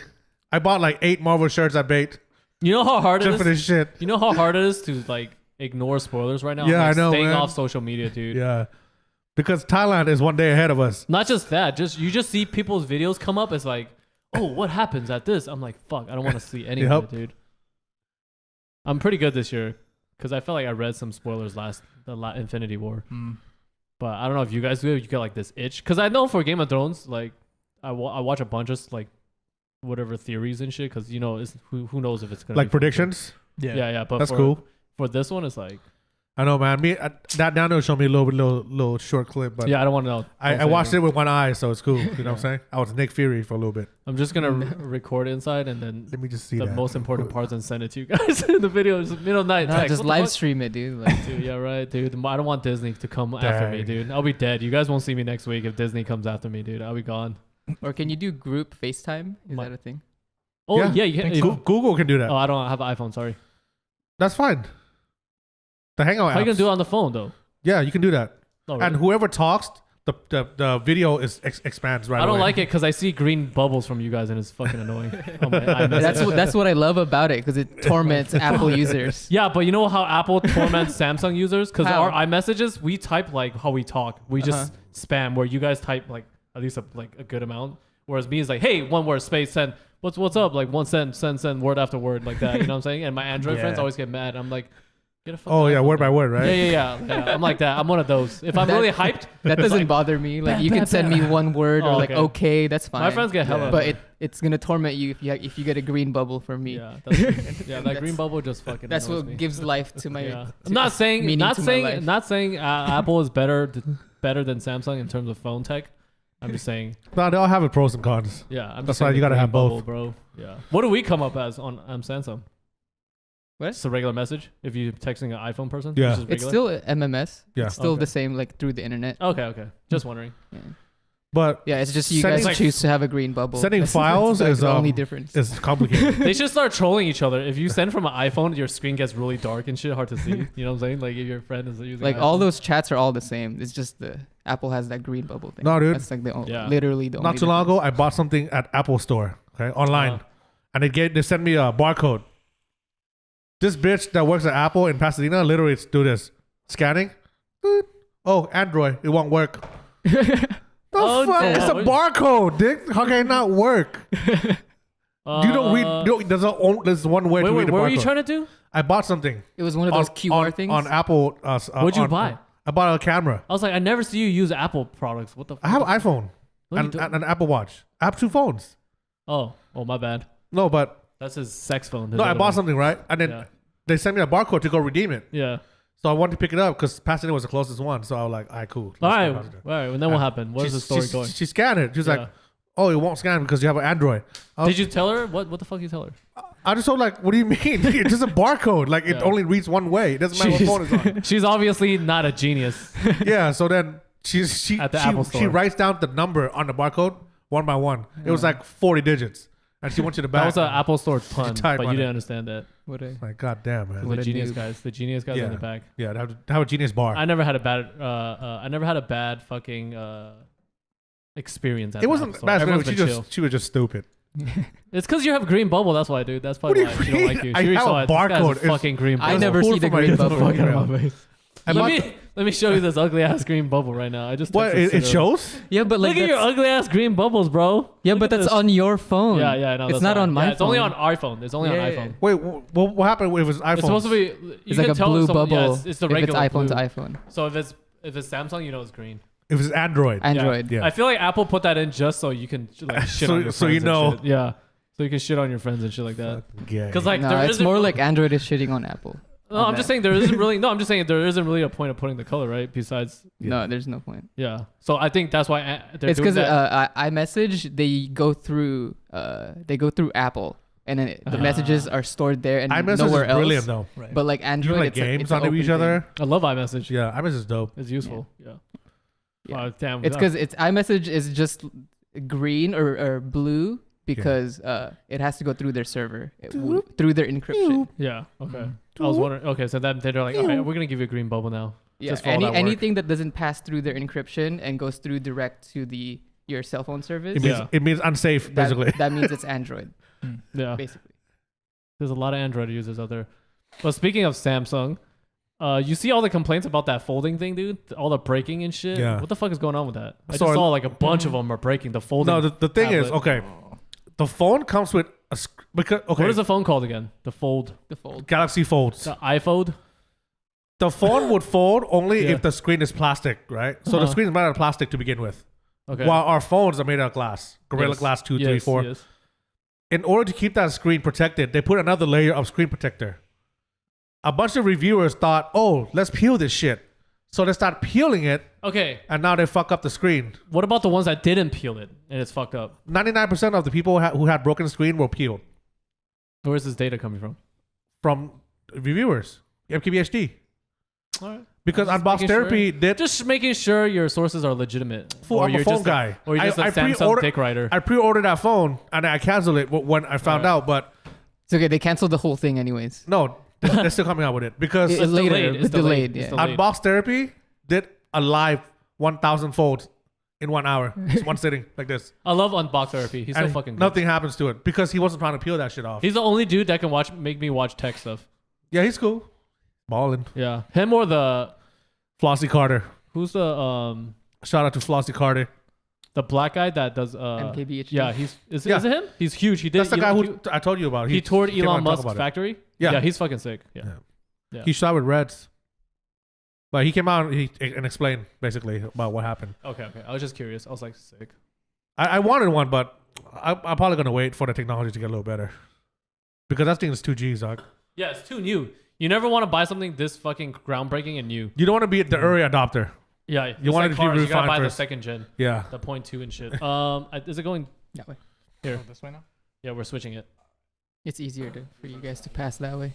Speaker 3: I bought like 8 Marvel shirts at Bait
Speaker 2: You know how hard it
Speaker 3: just
Speaker 2: is.
Speaker 3: for this shit.
Speaker 2: You know how hard it is to like ignore spoilers right now.
Speaker 3: Yeah,
Speaker 2: I'm, like,
Speaker 3: I know,
Speaker 2: Staying
Speaker 3: man.
Speaker 2: off social media, dude.
Speaker 3: Yeah. Because Thailand is one day ahead of us.
Speaker 2: Not just that. You just see people's videos come up. It's like, oh, what happens at this? I'm like, fuck. I don't want to see any of
Speaker 3: Yep.
Speaker 2: it, dude. I'm pretty good this year because I felt like I read some spoilers Infinity War.
Speaker 1: Mm.
Speaker 2: But I don't know if you guys do. You get like this itch because I know for Game of Thrones, like I watch a bunch of like whatever theories and shit because it's who knows if it's gonna
Speaker 3: Like
Speaker 2: be
Speaker 3: predictions.
Speaker 1: Yeah.
Speaker 2: Yeah. But
Speaker 3: That's cool.
Speaker 2: For this one, it's like
Speaker 3: I know, man. That Daniel showed me a little short clip, but
Speaker 2: Yeah, I don't want to know.
Speaker 3: I watched it with one eye, so it's cool. You know what I'm saying? I was Nick Fury for a little bit.
Speaker 2: I'm just gonna record inside and then
Speaker 3: Let me just see
Speaker 2: the
Speaker 3: that.
Speaker 2: most important parts and send it to you guys. The video is middle of night.
Speaker 4: No,
Speaker 2: text.
Speaker 4: just
Speaker 2: What the
Speaker 4: live
Speaker 2: fuck?
Speaker 4: stream it, dude. Like,
Speaker 2: Dude, yeah, right, dude. I don't want Disney to come after me,
Speaker 3: Dang.
Speaker 2: dude. I'll be dead. You guys won't see me next week if Disney comes after me, dude. I'll be gone.
Speaker 4: or can you do group FaceTime? Is
Speaker 2: My-
Speaker 4: that a thing?
Speaker 2: Oh
Speaker 3: Yeah,
Speaker 2: yeah, you can.
Speaker 3: Google can do that.
Speaker 2: Oh, I don't have an iPhone. Sorry.
Speaker 3: That's fine. The Hangout
Speaker 2: How you
Speaker 3: apps.
Speaker 2: gonna do it on the phone though?
Speaker 3: Yeah, you can do that.
Speaker 2: Oh, really?
Speaker 3: And whoever talks, the video expands right
Speaker 2: I don't
Speaker 3: away.
Speaker 2: like it because I see green bubbles from you guys and it's fucking annoying. On my iMessage.
Speaker 4: That's what I love about it because it torments Apple users.
Speaker 2: Yeah, but you know how Apple torments Samsung users? Because
Speaker 4: How?
Speaker 2: our iMessages, we type like how we talk. We just spam, where you guys type like at least a good amount. Whereas me is like, hey, one word, space, send. What's up? Like one send, word after word, like that. You know what I'm saying? And my Android friends
Speaker 3: Yeah.
Speaker 2: always get mad. I'm like, get a fucking
Speaker 3: Oh yeah,
Speaker 2: iPhone,
Speaker 3: word by
Speaker 2: man.
Speaker 3: word, right?
Speaker 2: Yeah. I'm like that. I'm one of those. If I'm
Speaker 4: That-
Speaker 2: really hyped,
Speaker 4: That doesn't bother me. Like you can send me one word or
Speaker 2: Oh,
Speaker 4: like
Speaker 2: okay.
Speaker 4: okay, that's fine.
Speaker 2: my friends get hella.
Speaker 4: but it's gonna torment you if you get a green bubble from me.
Speaker 2: yeah, that
Speaker 4: That's-
Speaker 2: green bubble just fucking.
Speaker 4: That's
Speaker 2: annoys
Speaker 4: what
Speaker 2: me.
Speaker 4: gives life to my.
Speaker 2: Yeah.
Speaker 4: to-
Speaker 2: I'm not saying
Speaker 4: meaning to my life.
Speaker 2: not saying Apple is better than Samsung in terms of phone tech. I'm just saying,
Speaker 3: No, they all have its pros and cons.
Speaker 2: yeah. I'm
Speaker 3: That's
Speaker 2: just
Speaker 3: why
Speaker 2: saying
Speaker 3: you
Speaker 2: the
Speaker 3: gotta
Speaker 2: green
Speaker 3: have
Speaker 2: bubble,
Speaker 3: both.
Speaker 2: bro. Yeah. What do we come up as on Samsung?
Speaker 4: What?
Speaker 2: Just a regular message if you're texting an iPhone person.
Speaker 3: Yeah.
Speaker 2: Just
Speaker 4: It's
Speaker 2: regular?
Speaker 4: still MMS.
Speaker 3: Yeah.
Speaker 4: It's still
Speaker 2: Okay.
Speaker 4: the same like through the internet.
Speaker 2: Okay. Just wondering.
Speaker 4: Yeah.
Speaker 3: But
Speaker 4: Yeah, it's just you
Speaker 3: Sending-
Speaker 4: guys
Speaker 2: like-
Speaker 4: choose to have a green bubble.
Speaker 3: sending
Speaker 4: That's
Speaker 3: files
Speaker 4: like
Speaker 3: is,
Speaker 4: the only
Speaker 3: um,
Speaker 4: difference.
Speaker 3: it's complicated.
Speaker 2: They should start trolling each other. If you send from an iPhone, your screen gets really dark and shit, hard to see. You know what I'm saying? Like if your friend is using
Speaker 4: Like
Speaker 2: an
Speaker 4: all
Speaker 2: iPhone.
Speaker 4: those chats are all the same. It's just the Apple has that green bubble thing.
Speaker 3: No, dude.
Speaker 4: That's like the
Speaker 2: Yeah.
Speaker 4: literally the only
Speaker 3: Not too long ago,
Speaker 4: difference.
Speaker 3: I bought something at Apple Store, okay, online, and they sent me a barcode. This bitch that works at Apple in Pasadena literally do this scanning. Doot. Oh, Android, it won't work. The
Speaker 2: Oh,
Speaker 3: fuck?
Speaker 2: damn.
Speaker 3: It's a barcode, dick. How can it not work? You don't read. There's one way to
Speaker 2: Wait,
Speaker 3: read the
Speaker 2: what
Speaker 3: barcode.
Speaker 2: were you trying to do?
Speaker 3: I bought something.
Speaker 4: It was one of those QR things.
Speaker 3: on Apple.
Speaker 2: What'd you buy?
Speaker 3: I bought a camera.
Speaker 2: I was like, I never see you use Apple products. What the?
Speaker 3: I have an iPhone
Speaker 2: What are you
Speaker 3: and
Speaker 2: doing?
Speaker 3: an Apple Watch. I have two phones.
Speaker 2: Oh, my bad.
Speaker 3: No, but
Speaker 2: That's his sex phone. his
Speaker 3: no, I
Speaker 2: other
Speaker 3: bought
Speaker 2: one.
Speaker 3: something, right? And then
Speaker 2: Yeah.
Speaker 3: they sent me a barcode to go redeem it.
Speaker 2: Yeah.
Speaker 3: So I wanted to pick it up because Pasadena was the closest one. So I was like, all right, cool.
Speaker 2: All
Speaker 3: Let's
Speaker 2: right.
Speaker 3: go
Speaker 2: All
Speaker 3: Pasadena.
Speaker 2: right. And then what happened? Where's the story going?
Speaker 3: She scanned it. She was
Speaker 2: Yeah.
Speaker 3: like, oh, it won't scan because you have an Android.
Speaker 2: Did you tell her? What the fuck you tell her?
Speaker 3: I just told like, what do you mean? It's just a barcode. Like it
Speaker 2: Yeah.
Speaker 3: only reads one way. It doesn't matter what phone it's on.
Speaker 2: She's obviously not a genius.
Speaker 3: Yeah. So then she
Speaker 2: At the Apple Store.
Speaker 3: she writes down the number on the barcode one by one. It was like 40 digits, and she wants you to back.
Speaker 2: That was an Apple Store pun,
Speaker 3: type
Speaker 2: but
Speaker 3: on
Speaker 2: you
Speaker 3: it.
Speaker 2: didn't understand that.
Speaker 4: What a,
Speaker 3: Like, god damn, man.
Speaker 4: What
Speaker 2: The
Speaker 4: a
Speaker 2: genius
Speaker 4: noob.
Speaker 2: guys. The genius guys
Speaker 3: Yeah.
Speaker 2: in the back.
Speaker 3: Yeah, to have a genius bar.
Speaker 2: I never had a bad fucking experience at
Speaker 3: It
Speaker 2: the
Speaker 3: wasn't
Speaker 2: Apple Store.
Speaker 3: bad.
Speaker 2: Everyone's
Speaker 3: She
Speaker 2: been chill.
Speaker 3: she was just stupid.
Speaker 2: It's because you have green bubble. That's why, dude. That's
Speaker 3: What
Speaker 2: probably
Speaker 3: do you
Speaker 2: why she don't
Speaker 3: mean?
Speaker 2: like you.
Speaker 3: I
Speaker 2: She
Speaker 3: have
Speaker 2: saw
Speaker 3: a
Speaker 2: it. This guy's
Speaker 3: barcode. It's-
Speaker 2: fucking green
Speaker 4: I
Speaker 2: bubble.
Speaker 4: never
Speaker 3: pulled
Speaker 4: see the
Speaker 3: from my
Speaker 4: green
Speaker 3: Instagram.
Speaker 4: bubble.
Speaker 2: Fuck out of my face.
Speaker 3: I bought
Speaker 2: Let me show you this ugly ass green bubble right now. I just
Speaker 3: what?
Speaker 2: texted
Speaker 3: It
Speaker 2: Sitt.
Speaker 3: shows.
Speaker 4: Yeah, but like
Speaker 2: Look at your
Speaker 4: that's,
Speaker 2: ugly ass green bubbles, bro.
Speaker 4: yeah,
Speaker 2: Look
Speaker 4: but
Speaker 2: at
Speaker 4: that's
Speaker 2: this.
Speaker 4: on your phone.
Speaker 2: Yeah, I know.
Speaker 4: It's
Speaker 2: that's
Speaker 4: not
Speaker 2: why.
Speaker 4: on my
Speaker 2: Yeah,
Speaker 4: phone.
Speaker 2: it's only on our phone. It's only
Speaker 4: Yeah,
Speaker 2: on
Speaker 4: yeah.
Speaker 2: iPhone.
Speaker 3: Wait, what happened if it's iPhone?
Speaker 2: It's supposed to be. You
Speaker 4: It's
Speaker 2: can
Speaker 4: like a
Speaker 2: tell
Speaker 4: blue
Speaker 2: some-
Speaker 4: bubble.
Speaker 2: Yeah, it's the
Speaker 4: if it's
Speaker 2: regular
Speaker 4: iPhone
Speaker 2: blue.
Speaker 4: to iPhone,
Speaker 2: So if it's Samsung, you know it's green.
Speaker 3: If it's Android.
Speaker 4: Android.
Speaker 3: Yeah.
Speaker 2: I feel like Apple put that in just so you can like shit
Speaker 3: So-
Speaker 2: on your
Speaker 3: so
Speaker 2: friends
Speaker 3: you
Speaker 2: and
Speaker 3: know.
Speaker 2: shit. Yeah. So you can shit on your friends and shit like that.
Speaker 3: Yeah.
Speaker 2: Because like
Speaker 4: No,
Speaker 2: there
Speaker 4: it's
Speaker 2: isn't-
Speaker 4: more like Android is shitting on Apple.
Speaker 2: No,
Speaker 4: on
Speaker 2: I'm just
Speaker 4: that.
Speaker 2: saying there isn't really. No, I'm just saying there isn't really a point of putting the color right. Besides,
Speaker 4: No, there's no point.
Speaker 2: yeah. So I think that's why they're
Speaker 4: It's
Speaker 2: doing
Speaker 4: because
Speaker 2: that.
Speaker 4: iMessage they go through Apple, and then the messages are stored there and
Speaker 3: iMessage
Speaker 4: nowhere
Speaker 3: is
Speaker 4: else.
Speaker 3: brilliant though.
Speaker 1: Right.
Speaker 4: But like
Speaker 3: You
Speaker 4: Android,
Speaker 3: can play
Speaker 4: it's
Speaker 3: games
Speaker 4: an
Speaker 3: on
Speaker 4: open
Speaker 3: each
Speaker 4: thing.
Speaker 3: other.
Speaker 2: I love iMessage.
Speaker 3: Yeah, iMessage is dope.
Speaker 2: It's useful. Yeah.
Speaker 4: Yeah.
Speaker 2: Damn.
Speaker 4: It's because it's iMessage is just green or blue because it has to go through their server through their encryption.
Speaker 2: Yeah. Okay. I was wondering. Okay, so then they're like, all right, we're gonna give you a green bubble now.
Speaker 4: Yeah,
Speaker 2: Just for all that work.
Speaker 4: anything that doesn't pass through their encryption and goes through direct to your cell phone service,
Speaker 3: It means unsafe, basically.
Speaker 4: that means it's Android,
Speaker 2: Yeah.
Speaker 4: basically.
Speaker 2: There's a lot of Android users out there. But speaking of Samsung, you see all the complaints about that folding thing, dude? All the breaking and shit.
Speaker 3: Yeah.
Speaker 2: What the fuck is going on with that? I
Speaker 3: So
Speaker 2: just saw like a bunch of them are breaking the folding.
Speaker 3: No, the thing is,
Speaker 2: tablet.
Speaker 3: okay, the phone comes with because okay,
Speaker 2: What is the phone called again? The Fold.
Speaker 4: The fold.
Speaker 3: Galaxy Folds.
Speaker 2: The iPhone.
Speaker 3: The phone would fold only
Speaker 2: Yeah.
Speaker 3: if the screen is plastic, right? So the
Speaker 2: Uh-huh.
Speaker 3: screen is made out of plastic to begin with.
Speaker 2: Okay.
Speaker 3: While our phones are made out of glass, Gorilla
Speaker 2: Yes.
Speaker 3: Glass 2,
Speaker 2: Yes,
Speaker 3: 3, 4.
Speaker 2: yes.
Speaker 3: In order to keep that screen protected, they put another layer of screen protector. a bunch of reviewers thought, oh, let's peel this shit. So they start peeling it,
Speaker 2: Okay.
Speaker 3: and now they fuck up the screen.
Speaker 2: What about the ones that didn't peel it and it's fucked up?
Speaker 3: 99% of the people who had broken screen were peeled
Speaker 2: Where's this data coming
Speaker 3: from reviewers, MKBHD.
Speaker 2: All right.
Speaker 3: Because
Speaker 2: Just
Speaker 3: Unbox
Speaker 2: making
Speaker 3: Therapy
Speaker 2: sure.
Speaker 3: did.
Speaker 2: Just making sure your sources are legitimate.
Speaker 3: Fool, I'm a
Speaker 2: you're
Speaker 3: phone
Speaker 2: just
Speaker 3: guy.
Speaker 2: Or you're just a Samsung
Speaker 3: pre-ordered-
Speaker 2: dick writer.
Speaker 3: I pre-ordered that phone and I canceled it when I found out. But
Speaker 4: It's okay. They canceled the whole thing anyways.
Speaker 3: no, they're still coming out with it because
Speaker 4: It's later.
Speaker 2: delayed.
Speaker 4: It's delayed.
Speaker 2: It's
Speaker 4: Yeah.
Speaker 2: delayed.
Speaker 3: Unbox Therapy did a live 1,000 folds in 1 hour, just one sitting like this.
Speaker 2: I love Unbox Therapy. He's so
Speaker 3: And
Speaker 2: fucking good.
Speaker 3: nothing happens to it because he wasn't trying to peel that shit off.
Speaker 2: He's the only dude that can make me watch tech stuff.
Speaker 3: Yeah, he's cool. Ballin'.
Speaker 2: Yeah. Him or the
Speaker 3: Flossie Carter.
Speaker 2: who's the
Speaker 3: Shout out to Flossie Carter.
Speaker 2: black guy that does
Speaker 4: MKBHD.
Speaker 2: Yeah, is it him? He's huge. He did
Speaker 3: That's the guy who I told you about.
Speaker 2: he toured
Speaker 3: came on
Speaker 2: Elon
Speaker 3: to talk
Speaker 2: Musk's
Speaker 3: about it.
Speaker 2: factory.
Speaker 3: Yeah.
Speaker 2: Yeah, he's fucking sick. Yeah. Yeah.
Speaker 3: He shot with Reds. But he came out and explained basically about what happened.
Speaker 2: Okay. I was just curious. I was like, sick.
Speaker 3: I wanted one, but I'm probably going to wait for the technology to get a little better. Because that thing is 2Gs, dog.
Speaker 2: Yeah, it's too new. You never want to buy something this fucking groundbreaking and new.
Speaker 3: You don't want to be the early adopter.
Speaker 2: Yeah,
Speaker 3: You
Speaker 2: it's
Speaker 3: want
Speaker 2: like
Speaker 3: it to be
Speaker 2: cars. You gotta
Speaker 3: refined
Speaker 2: buy the
Speaker 3: first.
Speaker 2: second gen,
Speaker 3: Yeah.
Speaker 2: the 0.2 and shit. Is it going
Speaker 4: That way.
Speaker 2: here?
Speaker 1: Oh, this way now?
Speaker 2: Yeah, we're switching it.
Speaker 4: It's easier for you guys to pass that way.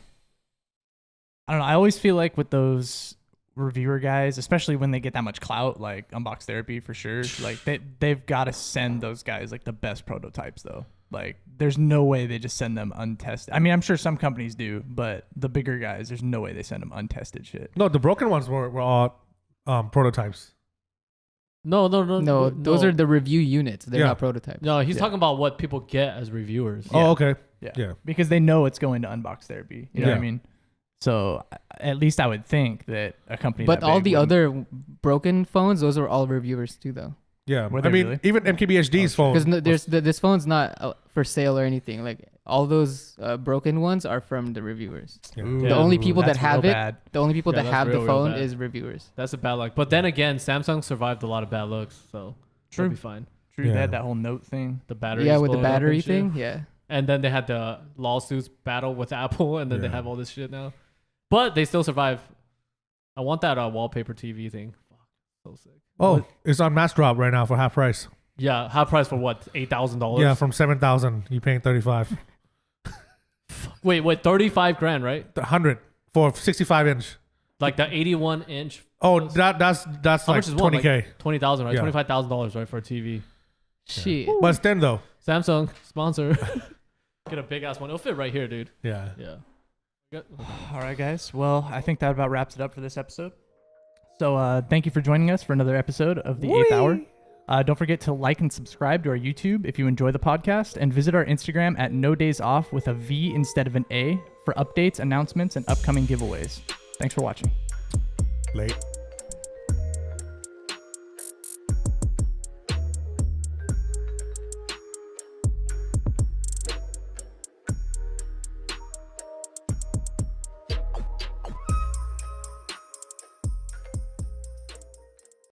Speaker 1: I don't know. I always feel like with those reviewer guys, especially when they get that much clout, like Unbox Therapy for sure, like they've got to send those guys like the best prototypes though. Like there's no way they just send them untested. I mean, I'm sure some companies do, but the bigger guys, there's no way they send them untested shit.
Speaker 3: No, the broken ones were all prototypes.
Speaker 2: No.
Speaker 4: No, those are the review units. They're
Speaker 3: Yeah.
Speaker 4: not prototypes.
Speaker 2: No, he's
Speaker 1: Yeah.
Speaker 2: talking about what people get as reviewers.
Speaker 3: Oh, okay.
Speaker 1: Yeah. Because they know it's going to Unbox Therapy. You know what I
Speaker 3: Yeah.
Speaker 1: mean? So at least I would think that a company
Speaker 4: But
Speaker 1: that
Speaker 4: all
Speaker 1: big
Speaker 4: the
Speaker 1: wouldn't-
Speaker 4: other broken phones, those are all reviewers too, though.
Speaker 3: Yeah.
Speaker 1: Were
Speaker 3: I
Speaker 1: they
Speaker 3: mean,
Speaker 1: really?
Speaker 3: even MKBHD's phone.
Speaker 4: Because this phone's not for sale or anything. Like all those broken ones are from the reviewers.
Speaker 3: Yeah.
Speaker 1: Ooh,
Speaker 2: The only
Speaker 4: people that
Speaker 1: that's
Speaker 4: have
Speaker 1: real
Speaker 4: it-
Speaker 1: bad.
Speaker 4: The only people
Speaker 2: Yeah,
Speaker 4: that
Speaker 2: that's
Speaker 4: have the
Speaker 2: real
Speaker 4: phone
Speaker 2: bad.
Speaker 4: is reviewers.
Speaker 2: That's a bad luck. But then again, Samsung survived a lot of bad looks, so
Speaker 1: True.
Speaker 2: that'll be fine.
Speaker 1: True,
Speaker 3: Yeah.
Speaker 1: they had that whole note thing.
Speaker 2: The battery.
Speaker 4: Yeah, with the
Speaker 2: blowing up and
Speaker 4: battery
Speaker 2: shit.
Speaker 4: thing. Yeah.
Speaker 2: And then they had the lawsuits battle with Apple, and then they
Speaker 3: Yeah.
Speaker 2: have all this shit now. But they still survive. I want that wallpaper TV thing. Fuck, so sick.
Speaker 3: Oh, it's on mass drop right now for half price.
Speaker 2: Yeah, half price for what? $8,000.
Speaker 3: Yeah, from 7,000, you paying 35.
Speaker 2: Wait, $35,000, right?
Speaker 3: 100 for 65 inch.
Speaker 2: Like the 81-inch.
Speaker 3: Oh, that's
Speaker 2: How
Speaker 3: like
Speaker 2: much is one?
Speaker 3: 20K.
Speaker 2: Like 20,000, right?
Speaker 3: Yeah.
Speaker 2: $25,000, right, for a TV.
Speaker 4: Shit.
Speaker 3: But it's 10 though.
Speaker 2: Samsung sponsor. Get a big ass one. It'll fit right here, dude.
Speaker 3: Yeah.
Speaker 2: Yeah.
Speaker 1: All right, guys. Well, I think that about wraps it up for this episode. So thank you for joining us for another episode of the 8th Hour. Don't forget to like and subscribe to our YouTube if you enjoy the podcast, and visit our Instagram at No Days Off with a V instead of an A for updates, announcements, and upcoming giveaways. Thanks for watching.
Speaker 3: Late.